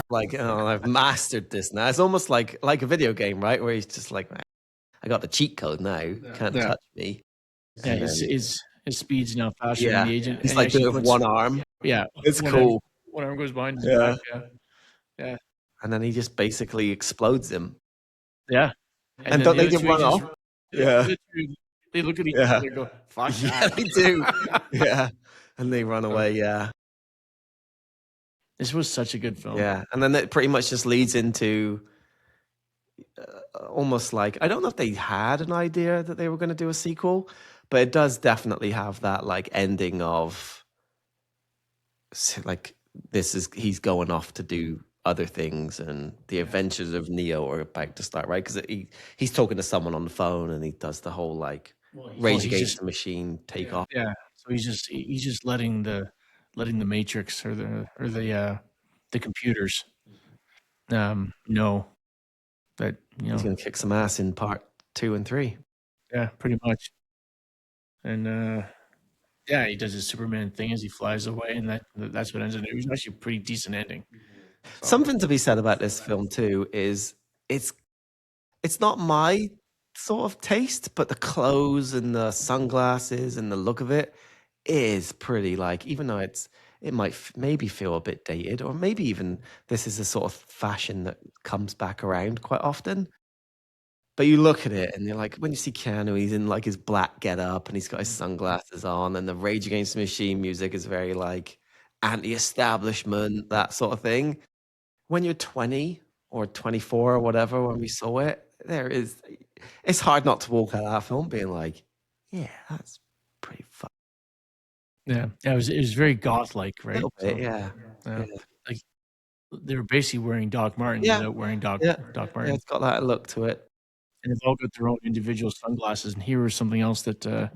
Like, oh, I've mastered this now. It's almost like a video game, right? Where he's just like, I got the cheat code now. Can't touch me. Yeah, his speed's now faster than the agent. He's like doing it with one arm. Yeah. It's cool. One arm goes behind his back. Yeah. And then he just basically explodes him. Yeah. And don't they get run off? Yeah. They look at each other and go, fuck yeah, they do. Yeah. And they run away, yeah. This was such a good film. Yeah, and then it pretty much just leads into almost like, I don't know if they had an idea that they were going to do a sequel, but it does definitely have that like ending of like he's going off to do other things, and the adventures of Neo are about to start, right? Because he's talking to someone on the phone, and he does the whole like Rage Against the Machine take off. Yeah, so he's just letting the Matrix or the computers know that he's going to kick some ass in part 2 and 3. Yeah, pretty much. And Yeah, he does his Superman thing as he flies away, and that's what ends it. It was actually a pretty decent ending. So Something to be said about this film too is it's not my sort of taste, but the clothes and the sunglasses and the look of it is pretty, like, even though it might maybe feel a bit dated, or maybe even this is a sort of fashion that comes back around quite often. But you look at it and you're like, when you see Keanu, he's in like his black getup and he's got his sunglasses on, and the Rage Against the Machine music is very like anti-establishment, that sort of thing. When you're 20 or 24 or whatever, when we saw it, it's hard not to walk out of that film being like, yeah, that's pretty fun. yeah, it was very goth-like, A right? little bit, So, yeah. yeah. Like they were basically wearing Doc Martens Yeah. without wearing Doc Yeah, Martens. it's got that look to it. And they've all got their own individual sunglasses. And here was something else that, a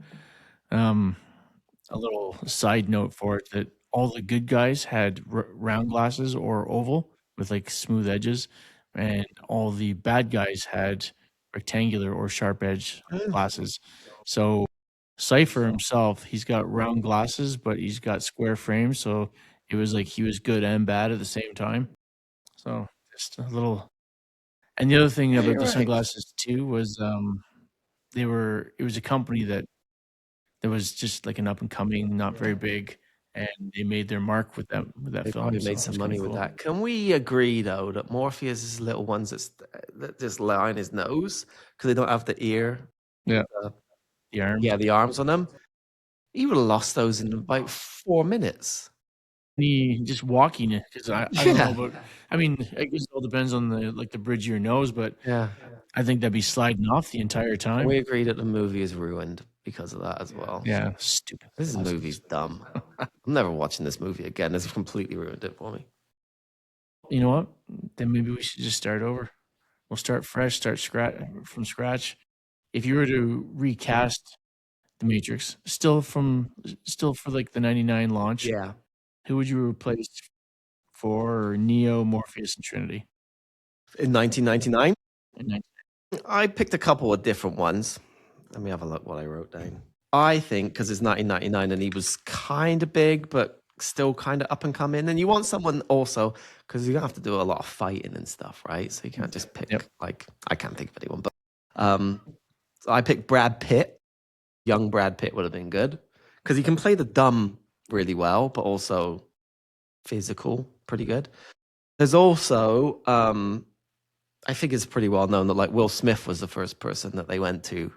little side note for it, that all the good guys had round glasses or oval with like smooth edges, and all the bad guys had rectangular or sharp edge glasses. So Cypher himself, he's got round glasses, but he's got square frames. So it was like he was good and bad at the same time. So just a little. And the other thing Yeah, about you're the right. sunglasses too was it was a company that was just like an up and coming, not very big, and they made their mark with that They film. probably So made it's some kinda money with cool. that. Can we agree though that Morpheus' little ones that just line his nose because they don't have the ear, Yeah, uh, the arms. yeah, the arms on them? He would have lost those in about 4 minutes. Me just walking it, because I don't Yeah. know about. I mean, I guess it all depends on the bridge of your nose, but Yeah. I think that'd be sliding off the entire Can time. we agree that the movie is ruined because of that as well? Yeah, stupid. This bastards. movie's dumb. I'm never watching this movie again. It's completely ruined it for me. You know what? Then maybe we should just start over. We'll start fresh, from scratch. If you were to recast the Matrix, still for like the 99 launch, Yeah. who would you replace for Neo, Morpheus, and Trinity? In 1999, And then- I picked a couple of different ones. Let me have a look what I wrote down. I think because it's 1999 and he was kind of big, but still kind of up and coming. And you want someone also because you have to do a lot of fighting and stuff, right? So you can't just pick Yep. like I can't think of anyone, but so I picked Brad Pitt. Young Brad Pitt would have been good because he can play the dumb really well, but also physical pretty good. There's also I think it's pretty well known that like Will Smith was the first person that they went to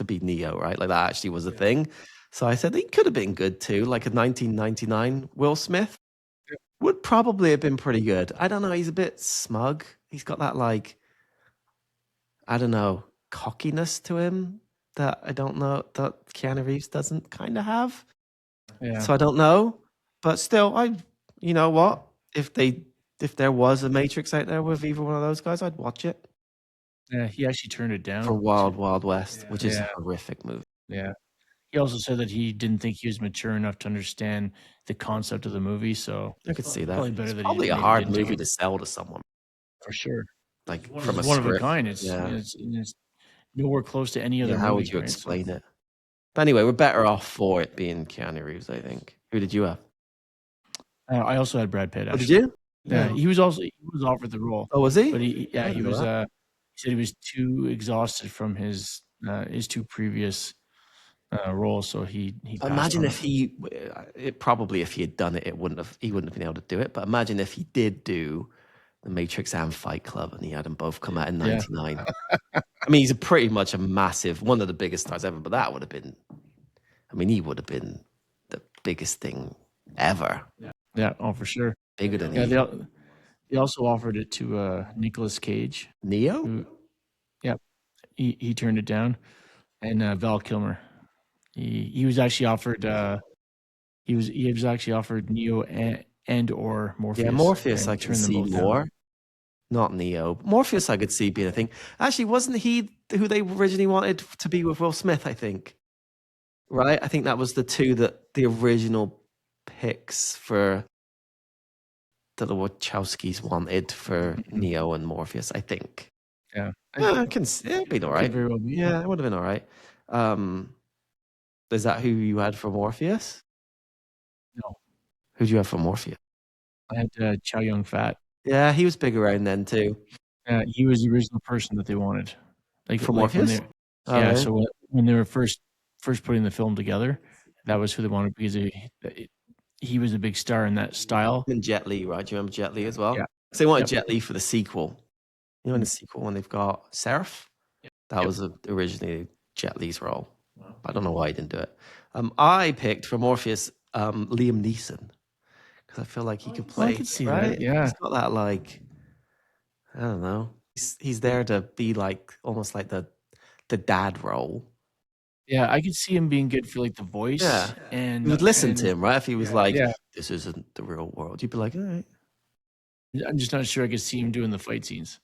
be Neo, right? Like that actually was a thing. So I said he could have been good too, like a 1999 Will Smith would probably have been pretty good. I don't know. He's a bit smug. He's got that like, I don't know, cockiness to him that I don't know that Keanu Reeves doesn't kind of have. Yeah. So I don't know, but still, you know what? If there was a Matrix out there with either one of those guys, I'd watch it. Yeah, he actually turned it down. For Wild Wild West, which is a Yeah. horrific movie. Yeah. He also said that he didn't think he was mature enough to understand the concept of the movie. So I could see that. probably better It's that he probably a maybe hard didn't take movie it. to sell to someone, For sure. like It's from a one of a script. kind. It's nowhere close to any other Yeah, movie. how would you right? So- explain it? But anyway, we're better off for it being Keanu Reeves, I think. Who did you have? I also had Brad Pitt. Oh, Actually. did you? Yeah, he was offered the role, Oh, was he? but I didn't he know was. that. He said he was too exhausted from his two previous roles, so he passed Imagine on if he had done it, he wouldn't have been able to do it. But imagine if he did do The Matrix and Fight Club, and he had them both come out in Yeah. '99. I mean, he's pretty much a massive, one of the biggest stars ever. But that would have been, I mean, he would have been the biggest thing ever, Yeah, oh for sure. bigger than Yeah, they also offered it to Nicolas Cage. Neo. Who, he turned it down, and Val Kilmer. He was actually offered. He was actually offered Neo and or Morpheus. Yeah, Morpheus and I can turned them see both down. more. Not Neo. Morpheus I could see being a thing. Actually, wasn't he who they originally wanted to be with Will Smith, I think? Right? I think that was the two that the original picks for that the Wachowskis wanted for Neo and Morpheus, I think. Yeah, I can see it'd been all right. Could very well be. Yeah, it would have been all right. Is that who you had for Morpheus? No, Who'd you have for Morpheus? I had Chow Yun Fat. Yeah, he was big around then too. He was the original person that they wanted. For Like when Morpheus? they, Oh, yeah. really? So when they were first putting the film together, that was who they wanted because he was a big star in that style. And Jet Li, right? Do you remember Jet Li as well? Yeah. So they wanted Yep. Jet Li for the sequel. You know, in the sequel when they've got Seraph, that Yep. was originally Jet Li's role. I don't know why he didn't do it. I picked for Morpheus Liam Neeson because I feel like he could play. I could see right? that. Yeah. He's got that like I don't know. He's there to be like almost like the dad role. Yeah, I could see him being good for like the voice. Yeah. And You would listen to him, right? If he was like, yeah. "This isn't the real world," you'd be like, "All right." I'm just not sure I could see him doing the fight scenes.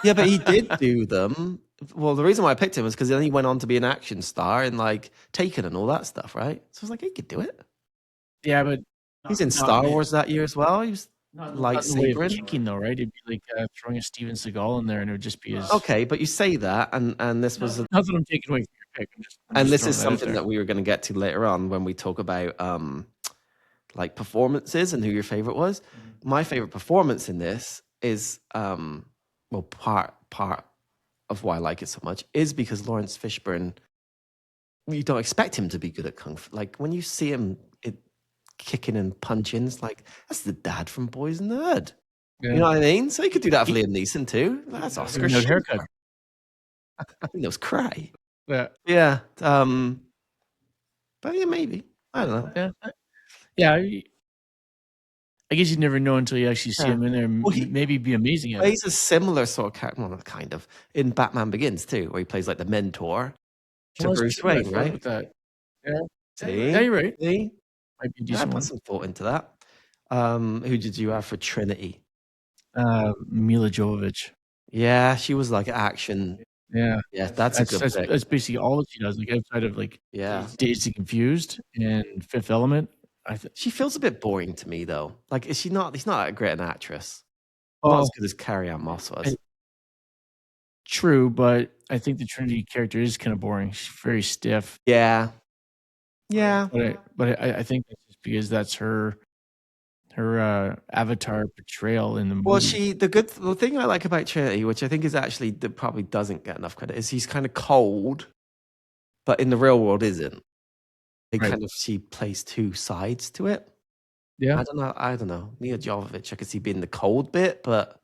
Yeah, but he did do them. Well, the reason why I picked him was because then he went on to be an action star in like Taken and all that stuff, right? So I was like, he could do it. Yeah, but He's in Star Wars that year as well. He was not in the way of lightsabering. kicking though, right? It'd be like throwing a Steven Seagal in there, and it would just be his. Okay, but you say that, and this was, Not that I'm taking away from your pick. I'm and just this throwing is that out something there. that we were going to get to later on when we talk about like performances and who your favorite was. My favorite performance in this is well, part of why I like it so much is because Lawrence Fishburne. You don't expect him to be good at kung fu. Like when you see him kicking and punching, it's like that's the dad from Boys in the Hood. Yeah. You know what I mean? So he could do that for Liam Neeson too. That's Oscar No shit. haircut. I think that was cry. Yeah. Yeah. But yeah, maybe. I don't know. Yeah. I guess you never know until you actually see him in there. Well, Maybe be amazing at But it. he's a similar sort of character, well, not kind of, in Batman Begins too, where he plays like the mentor to Well, that's Bruce true, I Wayne, forgot right? about that. Yeah. See? Yeah, you're right. See? Might be a I decent put one. some thought into that. Who did you have for Trinity? Mila Jovovich. Yeah, she was like action. Yeah. Yeah, that's a good pick. That's basically all that she does. Like outside of like Yeah. Dazed and Confused and Fifth Element. She feels a bit boring to me though. Like, is she not? He's not that great an actress. Not as good as Carrie-Anne Moss was. True, but I think the Trinity character is kind of boring. She's very stiff. Yeah. Yeah. But I think that's just because that's her avatar portrayal in the movie. Well, the thing I like about Trinity, which I think is actually that probably doesn't get enough credit, is he's kind of cold, but in the real world isn't. She plays two sides to it. Yeah. I don't know. Mia Jovovich, I could see being the cold bit, but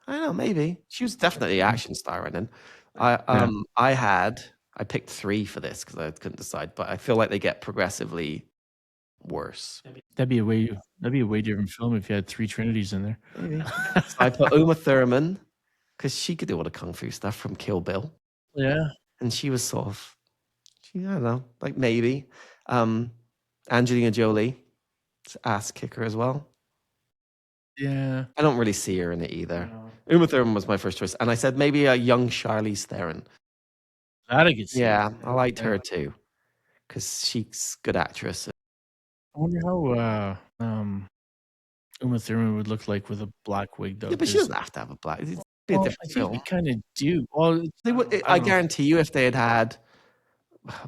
I don't know, maybe. She was definitely an action star right then. I picked 3 for this because I couldn't decide, but I feel like they get progressively worse. That'd be a way different film if you had 3 Trinities in there. Maybe. So I put Uma Thurman because she could do all the kung fu stuff from Kill Bill. Yeah. And she was sort of, I don't know, like maybe. Angelina Jolie, ass kicker as well. Yeah. I don't really see her in it either. No. Uma Thurman was my first choice. And I said maybe a young Charlize Theron. That I could see. Yeah, I liked her too. Because she's a good actress. I wonder how Uma Thurman would look like with a black wig, though. Yeah, but she doesn't have to have a black. It'd be a different film. They kind of do. Well, they would. I guarantee you, if they had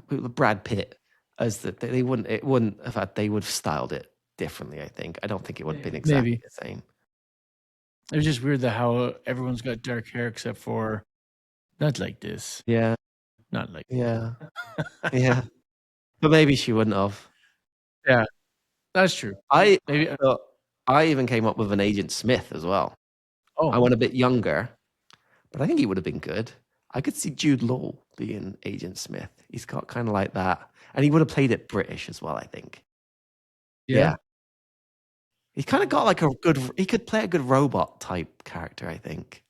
Brad Pitt as they wouldn't. It wouldn't have had. They would have styled it differently. I think. I don't think it would have been exactly the same. It was just weird that how everyone's got dark hair except for not like this. Yeah. Not like yeah. Yeah. But maybe she wouldn't have. Yeah. That's true. I even came up with an Agent Smith as well. Oh. I went a bit younger, but I think he would have been good. I could see Jude Law being Agent Smith. He's got kind of like that. And he would have played it British as well, I think. Yeah. He's kind of got like he could play a good robot type character, I think.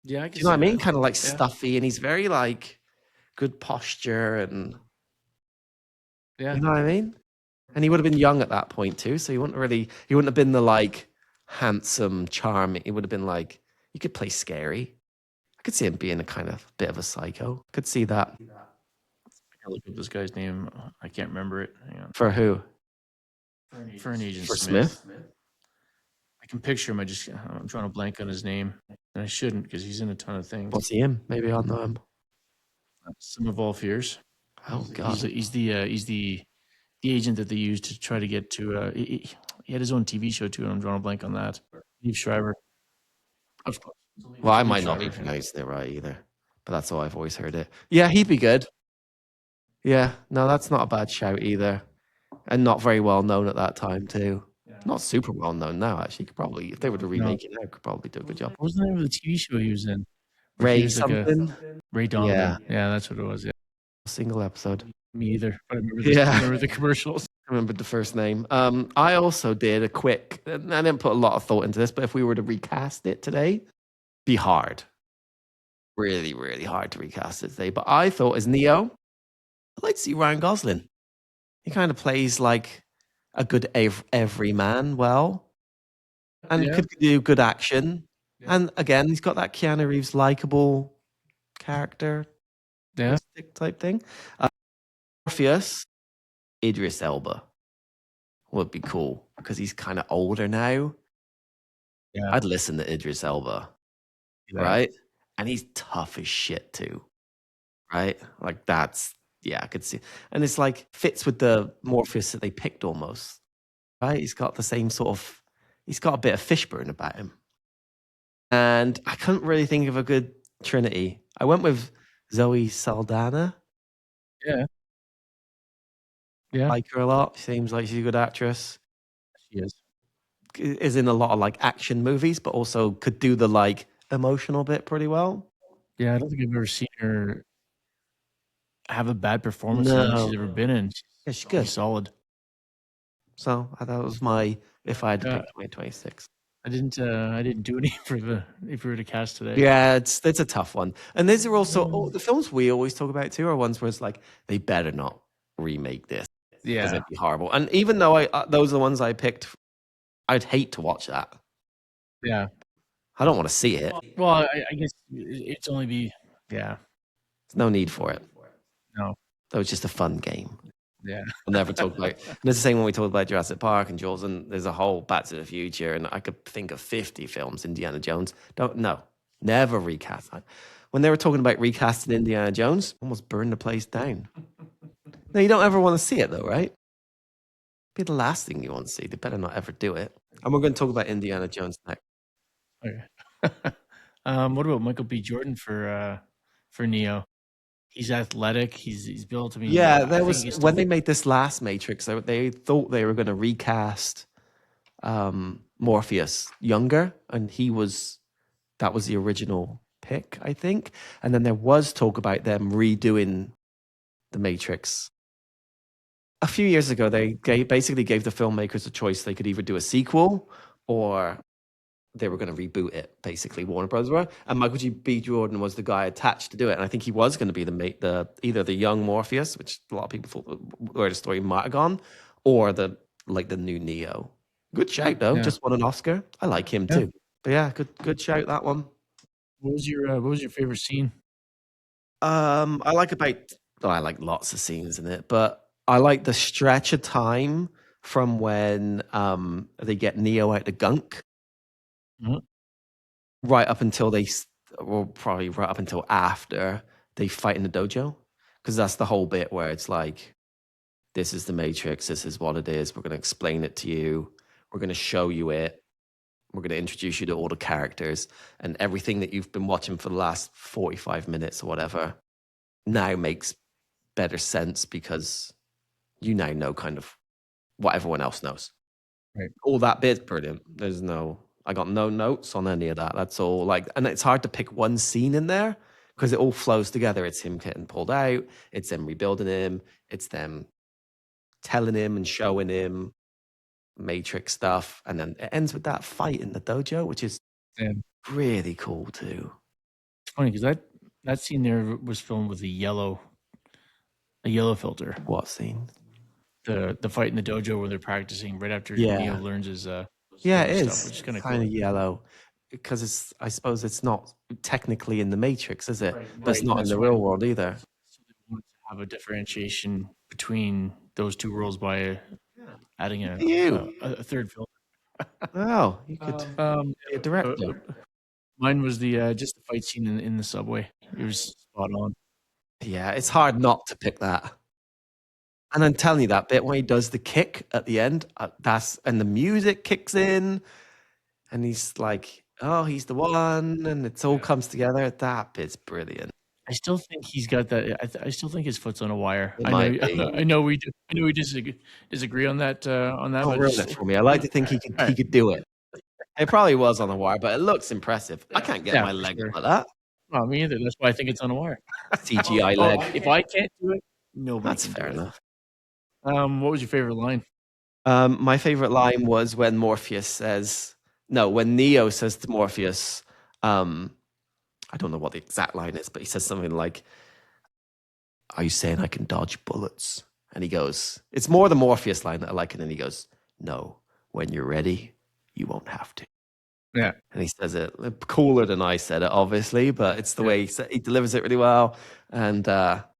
Yeah, I can Do you know what I mean? Kind of like stuffy, and he's very like good posture and you know what I mean? And he would have been young at that point too, so he wouldn't have been the like handsome, charming. He would have been like, you could play scary. I could see him being a kind of bit of a psycho. Could see that. I gotta look up this guy's name. I can't remember it. Hang on. For who? For an Agent Smith. I can picture him. I'm trying to blank on his name, and I shouldn't because he's in a ton of things. What's he in? Maybe I'll know him. Sum of All Fears. Oh He's God. the agent that they used to try to get to. He had his own TV show too, and I'm drawing a blank on that. Steve Shriver. Of course. Well, I Steve might not be Shriver, yeah. pronouncing it right either, but that's how I've always heard it. Yeah, he'd be good. Yeah, no, that's not a bad shout either, and not very well known at that time too. Not super well known now, actually. Could probably, if they were to No. remake it now, could probably do a good job. What was the name of the TV show he was in? Where he Ray was like something. Ray Donovan. Yeah, that's what it was. Yeah, Single episode. me either. But I remember Yeah. I remember the commercials. I remembered the first name. I also did a quick, and I didn't put a lot of thought into this, but if we were to recast it today, be hard. Really, really hard to recast it today. But I thought as Neo, I'd like to see Ryan Gosling. He kind of plays like a good everyman well, and Yeah. could do good action. And again, he's got that Keanu Reeves likable character Yeah. type thing. Morpheus, Idris Elba would be cool because he's kind of older now. Yeah. I'd listen to Idris Elba, Yeah. right? And he's tough as shit too, right? Like that's, yeah, I could see. And it's like fits with the Morpheus that they picked almost, right? He's got the same sort of, he's got a bit of Fishburne about him. And I couldn't really think of a good Trinity. I went with Zoe Saldana. Yeah. Yeah. I like her a lot. Seems like she's a good actress. She is. Is in a lot of like action movies, but also could do the like emotional bit pretty well. Yeah, I don't think I've ever seen her have a bad performance in anything she's ever been in. Yeah, she's Pretty good. solid. So that was my, if I had to Yeah. pick 2026. I didn't do any for the if we were to cast today. Yeah, it's a tough one. And these are also the films we always talk about too are ones where it's like they better not remake this because Yeah. it'd be horrible. And even though those are the ones I picked, I'd hate to watch that. Yeah. I don't want to see it. Well, I guess it's only be yeah. There's no need for it. No. That was just a fun game. Yeah. We'll never talk about. And it's the same when we talk about Jurassic Park and Jaws, and there's a whole Back to the Future, and I could think of 50 films. Indiana Jones. Never recast that. When they were talking about recasting Indiana Jones, almost burned the place down. No, you don't ever want to see it though, right? Be the last thing you want to see. They better not ever do it. And we're going to talk about Indiana Jones next. Okay. What about Michael B. Jordan for Neo? He's athletic. He's built. I mean, Yeah, I there think was he's when still- they made this last Matrix, they thought they were going to recast Morpheus younger, and that was the original pick, I think. And then there was talk about them redoing the Matrix. A few years ago, they basically gave the filmmakers a choice. They could either do a sequel or they were going to reboot it, basically, Warner Brothers were. And Michael B. Jordan was the guy attached to do it. And I think he was going to be either the young Morpheus, which a lot of people thought where the story might have gone, or the new Neo. Good shout, though. Yeah. Just won an Oscar. I like him, too. But yeah, good shout, that one. What was your favorite scene? I like lots of scenes in it, but I like the stretch of time from when they get Neo out the gunk, Mhm. right up until probably right up until after they fight in the dojo, because that's the whole bit where it's like, this is the Matrix, this is what it is. We're going to explain it to you. We're going to show you it. We're going to introduce you to all the characters, and everything that you've been watching for the last 45 minutes or whatever now makes better sense because you now know kind of what everyone else knows. Right. All that bit's brilliant. I got no notes on any of that. That's all like, and it's hard to pick one scene in there because it all flows together. It's him getting pulled out. It's them rebuilding him. It's them telling him and showing him Matrix stuff. And then it ends with that fight in the dojo, which is Yeah. really cool too. It's funny because that scene there was filmed with a yellow filter. What scene? The fight in the dojo where they're practicing right after Yeah. Neo learns his Yeah, it stuff, is. which is kind of Kind of cool. yellow because I suppose it's not technically in the Matrix, is it? Right, But it's right, not in that's the why- real world either. So they wanted to have a differentiation between those two worlds by adding a third filter. Oh, you could be a director. Mine was the just the fight scene in the subway. It was spot on. Yeah, it's hard not to pick that. And I'm telling you, that bit when he does the kick at the end, and the music kicks in, and he's like, "Oh, he's the one," and it's all comes together. That bit's brilliant. I still think he's got that. I still think his foot's on a wire. It I know. might be. I know we. I know we disagree on that. Don't But ruin it for me. I like to think he could do it. It probably was on the wire, but it looks impressive. I can't get my for leg sure. like that. No, me either. That's why I think it's on a wire. CGI leg. If I can't do it, nobody That's can fair do it. enough. What was your favorite line? My favorite line was when when Neo says to Morpheus, I don't know what the exact line is, but he says something like, "Are you saying I can dodge bullets?" And he goes, it's more the Morpheus line that I like, and then he goes, "No, when you're ready, you won't have to." Yeah. And he says it cooler than I said it, obviously, but it's the way he delivers it really well. And that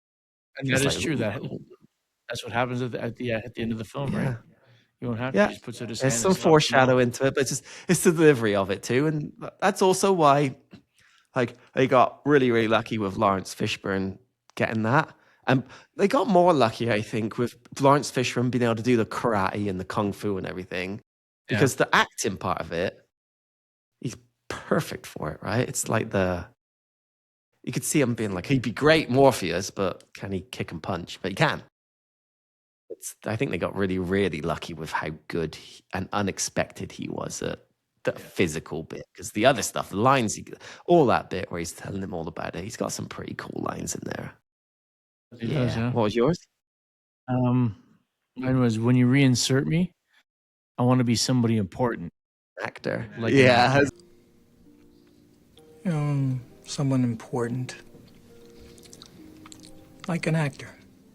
is like, true. That's what happens at the end of the film, right? You won't have to. Yeah. He just puts it his There's hand some and stops foreshadow into it, but it's the delivery of it too. And that's also why, like, they got really, really lucky with Lawrence Fishburne getting that. And they got more lucky, I think, with Lawrence Fishburne being able to do the karate and the kung fu and everything. Because the acting part of it, he's perfect for it, right? It's like you could see him being like, he'd be great Morpheus, but can he kick and punch? But he can. I think they got really, really lucky with how good and unexpected he was at the physical bit. Because the other stuff, the lines, all that bit where he's telling him all about it, he's got some pretty cool lines in there. He does, yeah. What was yours? Mine was, when you reinsert me, I want to be somebody important. Actor. Like an actor. Someone important. Like an actor.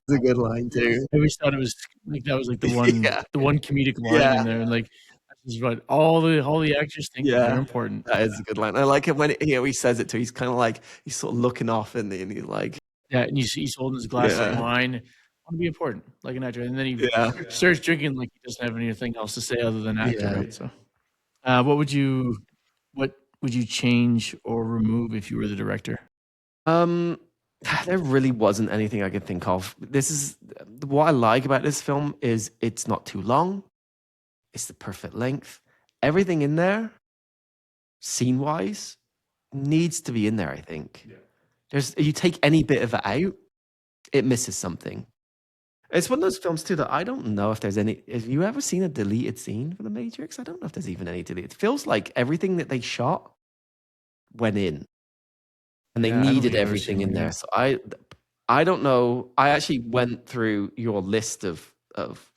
It's a good line too. I always thought it was like that was like the one the one comedic line in there, and like this is what all the actors think they're important. That is a good line. I like it when he says it too. He's kind of like, he's sort of looking off and he's like, and he's holding his glass of wine. I want to be important, like an actor, and then he starts drinking like he doesn't have anything else to say other than actor. Right? So, what would you change or remove if you were the director? There really wasn't anything I could think of. This is what I like about this film is it's not too long. It's the perfect length. Everything in there, scene wise, needs to be in there. I think you take any bit of it out, it misses something. It's one of those films too that I don't know if there's any. Have you ever seen a deleted scene for The Matrix? I don't know if there's even any deleted. It feels like everything that they shot went in. And they needed everything in there. So I don't know. I actually went through your list of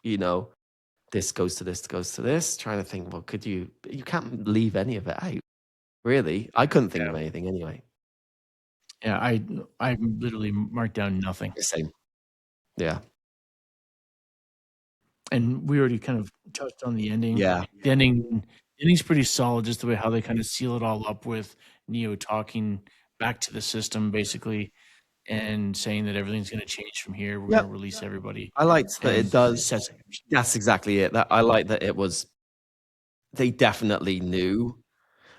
this goes to this, goes to this, trying to think, well, you can't leave any of it out. Really? I couldn't think of anything anyway. Yeah, I literally marked down nothing. Same. Yeah. And we already kind of touched on the ending. Yeah. The ending's pretty solid, just the way how they kind of seal it all up with Neo talking back to the system, basically, and saying that everything's going to change from here. We're going to release everybody. I liked that it does. That's exactly it. I like that it was. They definitely knew.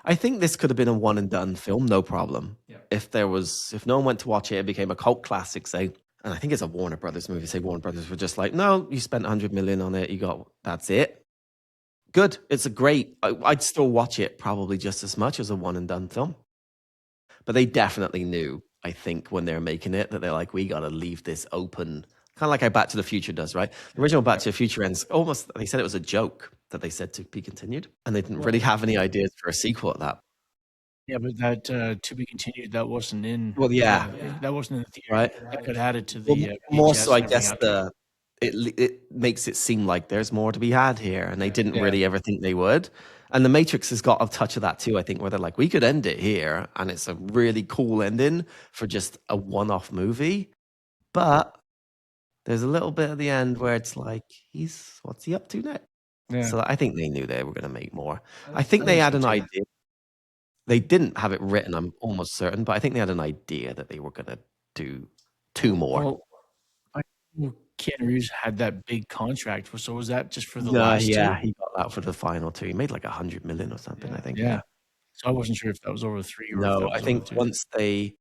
I think this could have been a one and done film, no problem. Yeah. If no one went to watch it, it became a cult classic, say. And I think it's a Warner Brothers movie. Say Warner Brothers were just like, no, you spent $100 million on it. That's it. Good. It's I'd still watch it probably just as much as a one and done film. But they definitely knew, I think, when they were making it, that they're like, we got to leave this open. Kind of like how Back to the Future does, right? The original Back to the Future ends almost, they said it was a joke that they said to be continued. And they didn't really have any ideas for a sequel at that. Yeah, but that to be continued, that wasn't in. Well, yeah. That wasn't in the theater. Right. It could add it to the. More so, I guess, it makes it seem like there's more to be had here. And they didn't really ever think they would. And The Matrix has got a touch of that too, I think, where they're like, we could end it here, and it's a really cool ending for just a one-off movie. But there's a little bit at the end where it's like, what's he up to next? Yeah. So I think they knew they were going to make more. I think they had an idea. They didn't have it written, I'm almost certain, but I think they had an idea that they were going to do 2 more. Well, Keanu Reeves had that big contract, so was that just for the last 2? Yeah, he got that for the final 2. He made like $100 million or something, I think. Yeah. So I wasn't sure if that was over 3 or. No, I think once they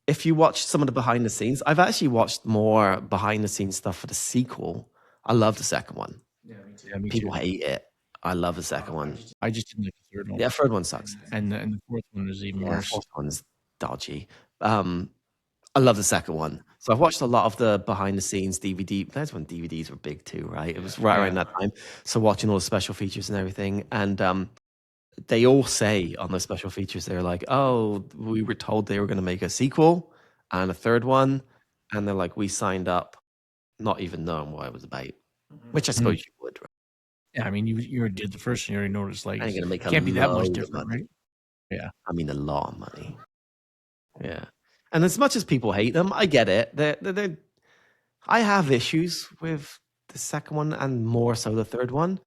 if you watch some of the behind the scenes, I've actually watched more behind the scenes stuff for the sequel. I love the second one. Yeah, me People too. hate it. I love the second one. I just didn't like the third one. Yeah, third one sucks. And the fourth one is even Yeah, worse. fourth one's dodgy. I love the second one. So I've watched a lot of the behind the scenes DVD. That's when DVDs were big too, right? It was right around that time. So watching all the special features and everything. And they all say on the special features, they're like, oh, we were told they were going to make a sequel and a third one. And they're like, we signed up not even knowing what it was about, which I suppose you would, right? Yeah, I mean, you already did the first one. You already noticed, like, I ain't going to make can't be that much load of different, money. right? Yeah. I mean, a lot of money. Yeah. And as much as people hate them, I get it. I have issues with the second one and more so the third one.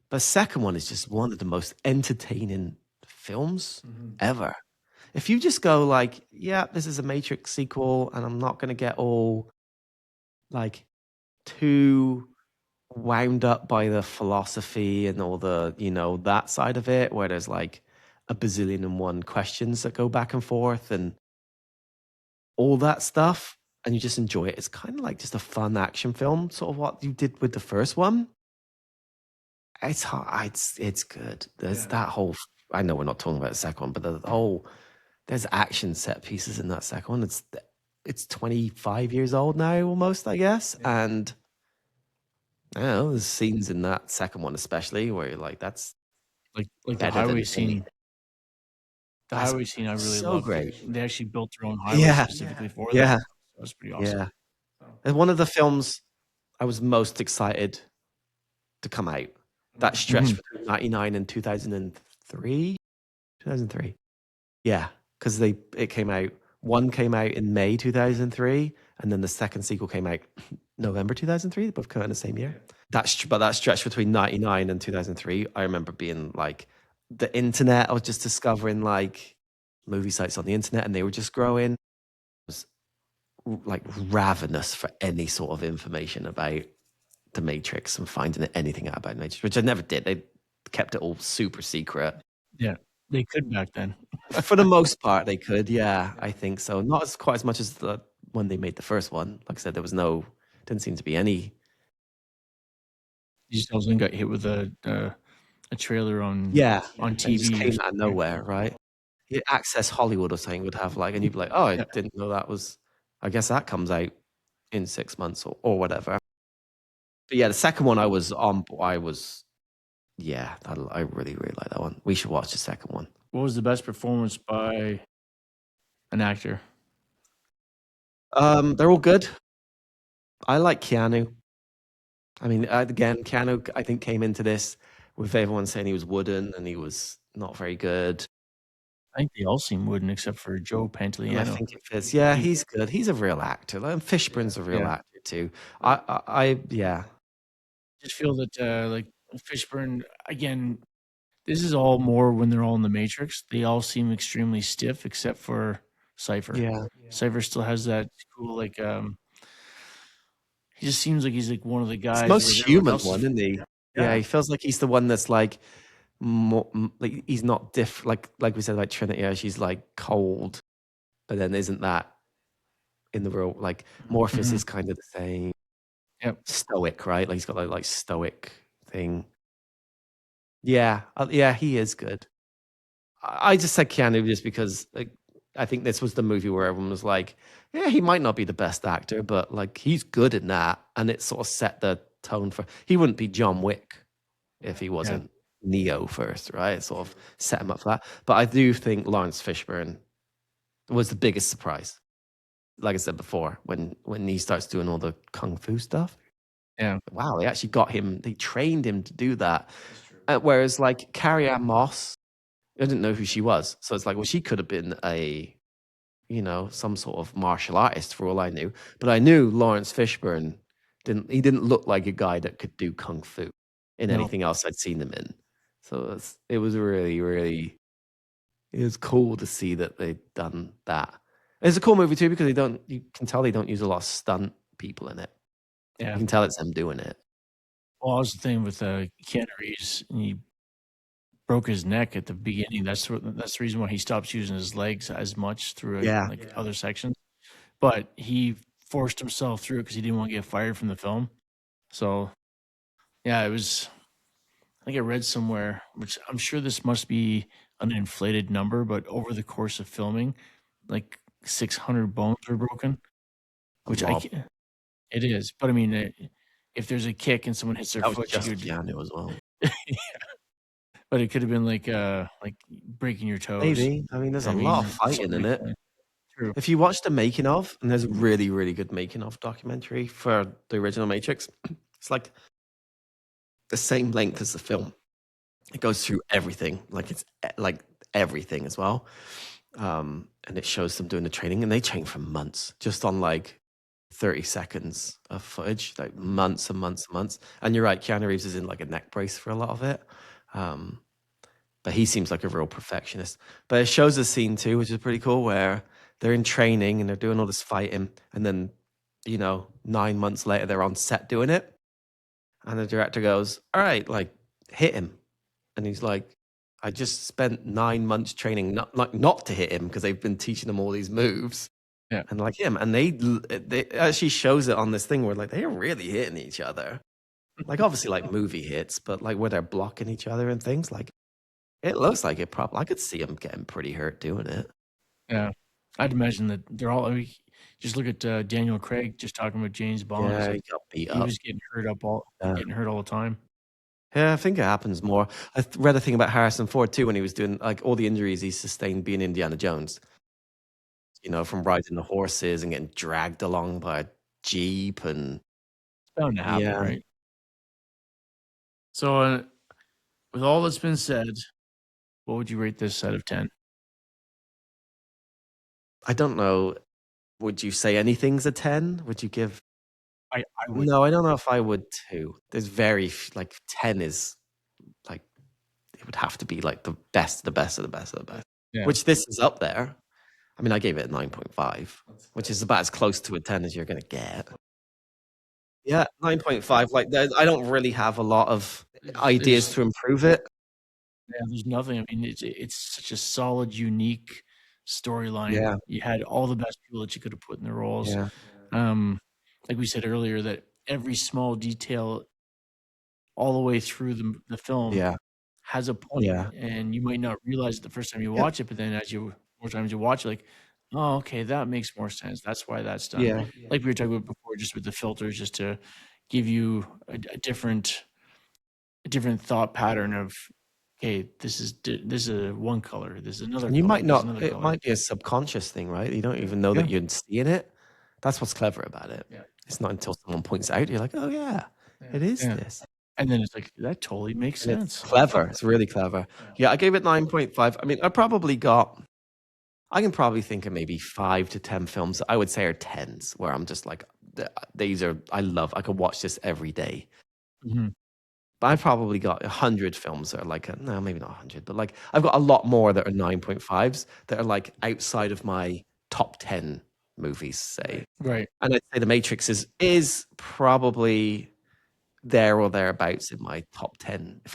But second one is just one of the most entertaining films ever. If you just go like, yeah, this is a Matrix sequel, and I'm not going to get all like too wound up by the philosophy and all the, that side of it, where there's like a bazillion and one questions that go back and forth and all that stuff, and you just enjoy it. It's kind of like just a fun action film, sort of what you did with the first one. It's hard. It's good. There's that whole. I know we're not talking about the second one, but there's action set pieces in that second one. It's 25 years old now, almost, I guess. And I don't know, there's scenes in that second one, especially where you're like, that's like the better highway than scene. any. The That's highway scene, I really so loved. great. They actually built their own highway Yeah, specifically for yeah, that. That was pretty awesome. yeah. And one of the films I was most excited to come out. That stretch between 99 and 2003. 2003. Yeah, because it came out. One came out in May 2003, and then the second sequel came out November 2003. They both came out in the same year. But that stretch between 99 and 2003, I remember being like, the internet. I was just discovering like movie sites on the internet, and they were just growing. I was like ravenous for any sort of information about the Matrix and finding anything out about Matrix, which I never did. They kept it all super secret. Yeah, they could back then. For the most part, they could. Yeah, I think so. Not quite as much as when they made the first one. Like I said, didn't seem to be any. You just also got hit with a trailer on on TV. It just came out of nowhere, right? Access Hollywood or something would have like, and you'd be like, oh, I didn't know that was. I guess that comes out in 6 months or whatever. But yeah, the second one I really, really like that one. We should watch the second one. What was the best performance by an actor? They're all good. I like Keanu. I mean, again, Keanu, I think, came into this with everyone saying he was wooden and he was not very good. I think they all seem wooden except for Joe And I Pantoliano. think it fits. Yeah, he's good. He's a real actor. And Fishburne's a real actor too. I just feel that like Fishburne, again, this is all more when they're all in the Matrix. They all seem extremely stiff except for Cypher. Yeah. Cypher still has that cool, like, he just seems like he's like one of the guys. It's most human one, isn't he? Yeah, he feels like he's the one that's like, more, like he's not like we said, like Trinity, she's like cold, but then isn't that in the real, like Morpheus is kind of the same. Yep. Stoic, right? Like he's got that like stoic thing. Yeah, he is good. I just said Keanu just because like I think this was the movie where everyone was like, yeah, he might not be the best actor, but like he's good in that, and it sort of set the tone for. He wouldn't be John Wick if he wasn't Neo first, right? It sort of set him up for that. But I do think Lawrence Fishburne was the biggest surprise. Like I said before, when he starts doing all the kung fu stuff. Yeah. Wow, they actually got him, they trained him to do that. Whereas like Carrie-Anne Moss, I didn't know who she was. So it's like, well, she could have been some sort of martial artist for all I knew. But I knew Lawrence Fishburne didn't look like a guy that could do kung fu in anything else I'd seen him in. So it was really, really, it was cool to see that they'd done that. It's a cool movie too because you can tell they don't use a lot of stunt people in it. Yeah. You can tell it's them doing it. Well, I was the thing with Keanu Reeves, and broke his neck at the beginning. That's the reason why he stops using his legs as much through Yeah. other sections. But he forced himself through it because he didn't want to get fired from the film. So yeah, it was. I think I read somewhere, which I'm sure this must be an inflated number, but over the course of filming, like 600 bones were broken, which I Wow. can't. It is, but I mean, if there's a kick and someone hits their That was foot, just you could. Keanu as well. But it could have been like breaking your toes. Maybe. I mean, there's I a lot of mean, fighting in it. True. If you watch the making of, and there's a really, really good making of documentary for the original Matrix, it's like the same length as the film. It goes through everything, like it's like everything as well. And it shows them doing the training, and they train for months just on like 30 seconds of footage, like months and months and months. And you're right, Keanu Reeves is in like a neck brace for a lot of it. But he seems like a real perfectionist. But it shows a scene too, which is pretty cool, where they're in training and they're doing all this fighting, and then 9 months later they're on set doing it, and the director goes, "All right, like hit him," and he's like, "I just spent 9 months training not to hit him because they've been teaching him all these moves." Yeah. And like him, and they actually shows it on this thing where like they're really hitting each other, like obviously like movie hits, but like where they're blocking each other and things. Like it looks like it. Probably I could see him getting pretty hurt doing it. Yeah, I'd imagine that they're all. I mean, just look at Daniel Craig just talking about James Bond. Yeah, It's he like got beat he up. was getting hurt all the time. Yeah, I think it happens more. I read a thing about Harrison Ford too when he was doing like all the injuries he sustained being Indiana Jones. From riding the horses and getting dragged along by a jeep, and It's bound to happen, yeah, right? So, with all that's been said, what would you rate this out of 10? I don't know. Would you say anything's a 10? Would you give? I would. No, I don't know if I would too. There's like 10 is like it would have to be like the best of the best of the best of the best. Yeah. Which this is up there. I mean, I gave it a 9.5, which is about as close to a 10 as you're gonna get. Yeah, 9.5. Like I don't really have a lot of ideas to improve it. Yeah, there's nothing. I mean, it's such a solid, unique storyline. Yeah. You had all the best people that you could have put in the roles. Yeah. Like we said earlier, that every small detail all the way through the film Yeah. has a point, Yeah. and you might not realize it the first time you watch it, but then more times you watch it, like, oh, okay, that makes more sense. That's why that's done. Yeah. Like we were talking about before, just with the filters, just to give you a different thought pattern of, okay, this is one color, this is another. And you color, might this is not, another it color. might be a subconscious thing, right? You don't even know that you're seeing it. That's what's clever about it. Yeah. It's not until someone points it out, you're like, oh yeah, it is Yeah. this. And then it's like, that totally makes And it's sense. clever. It's really clever. Yeah, I gave it 9.5. I mean, I can probably think of maybe 5 to 10 films that I would say are 10s, where I'm just like, I could watch this every day. Mhm. But I've probably got 100 films that are like, no, maybe not 100, but like I've got a lot more that are 9.5s that are like outside of my top 10 movies, say. Right. And I'd say The Matrix is probably there or thereabouts in my top 10. If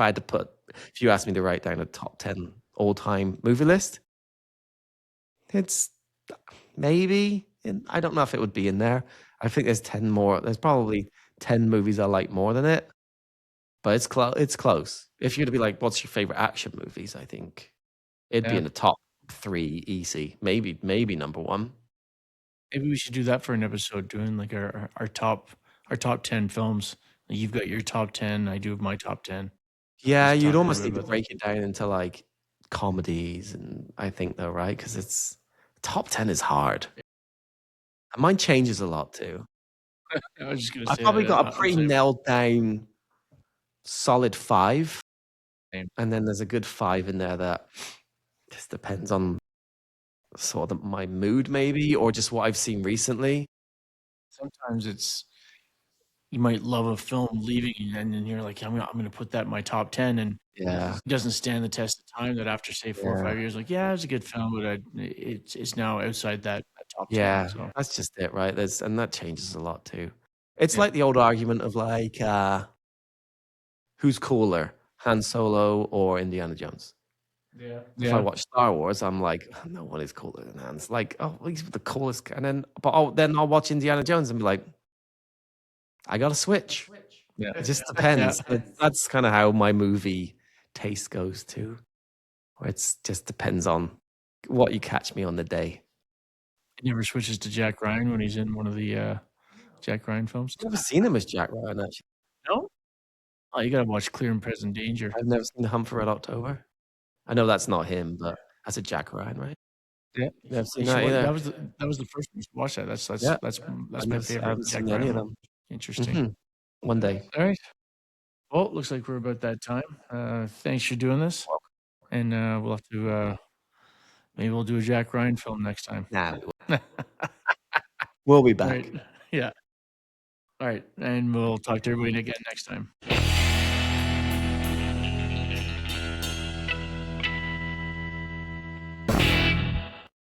you asked me to write down a top 10 all-time movie list, it's maybe I don't know if it would be in there. I think there's 10 more. There's probably 10 movies I like more than it. But it's close. If you're to be like, what's your favorite action movies? I think it'd be in the top 3 easy. Maybe number 1. Maybe we should do that for an episode, doing like our top 10 films. Like you've got your top 10, I do have my top 10. Yeah, Just you'd talk a almost little need bit to about break it down into like comedies, and I think though, right? Because it's top 10 is hard. And mine changes a lot too. I was just gonna I've say probably that, got a I'm pretty saying- nailed down solid 5. Same. And then there's a good 5 in there that just depends on sort of my mood maybe, or just what I've seen recently. Sometimes you might love a film leaving, and then you're like, I'm gonna put that in my top 10, and Yeah. it doesn't stand the test of time. That after say 4 or 5 years, like, yeah, it was a good film, but it's now outside that top 10. Yeah, So that's just it, right? And that changes a lot too. It's Yeah. like the old argument of like, who's cooler, Han Solo or Indiana Jones. If I watch Star Wars, I'm like, no one is cooler than Han's. Like, oh, he's the coolest. And then I'll watch Indiana Jones and be like, I got to switch. Yeah. It just depends. That's kind of how my movie taste goes too. Where it just depends on what you catch me on the day. He never switches to Jack Ryan when he's in one of the Jack Ryan films. I've never seen him as Jack Ryan, actually. No? Oh, you gotta watch Clear and Present Danger. I've never seen The Hunt for Red October. I know that's not him, but that's a Jack Ryan, right? Yeah, Never seen you should that wa- either. that was the first one you should watch. That's Yeah. that's I my favorite haven't Jack seen any Ryan of one. them. Interesting. Mhm. One day. All right. Well, looks like we're about that time. Thanks for doing this, and we'll have to maybe we'll do a Jack Ryan film next time. Nah, we'll be back. Right. Yeah. All right, and we'll talk to everybody again next time.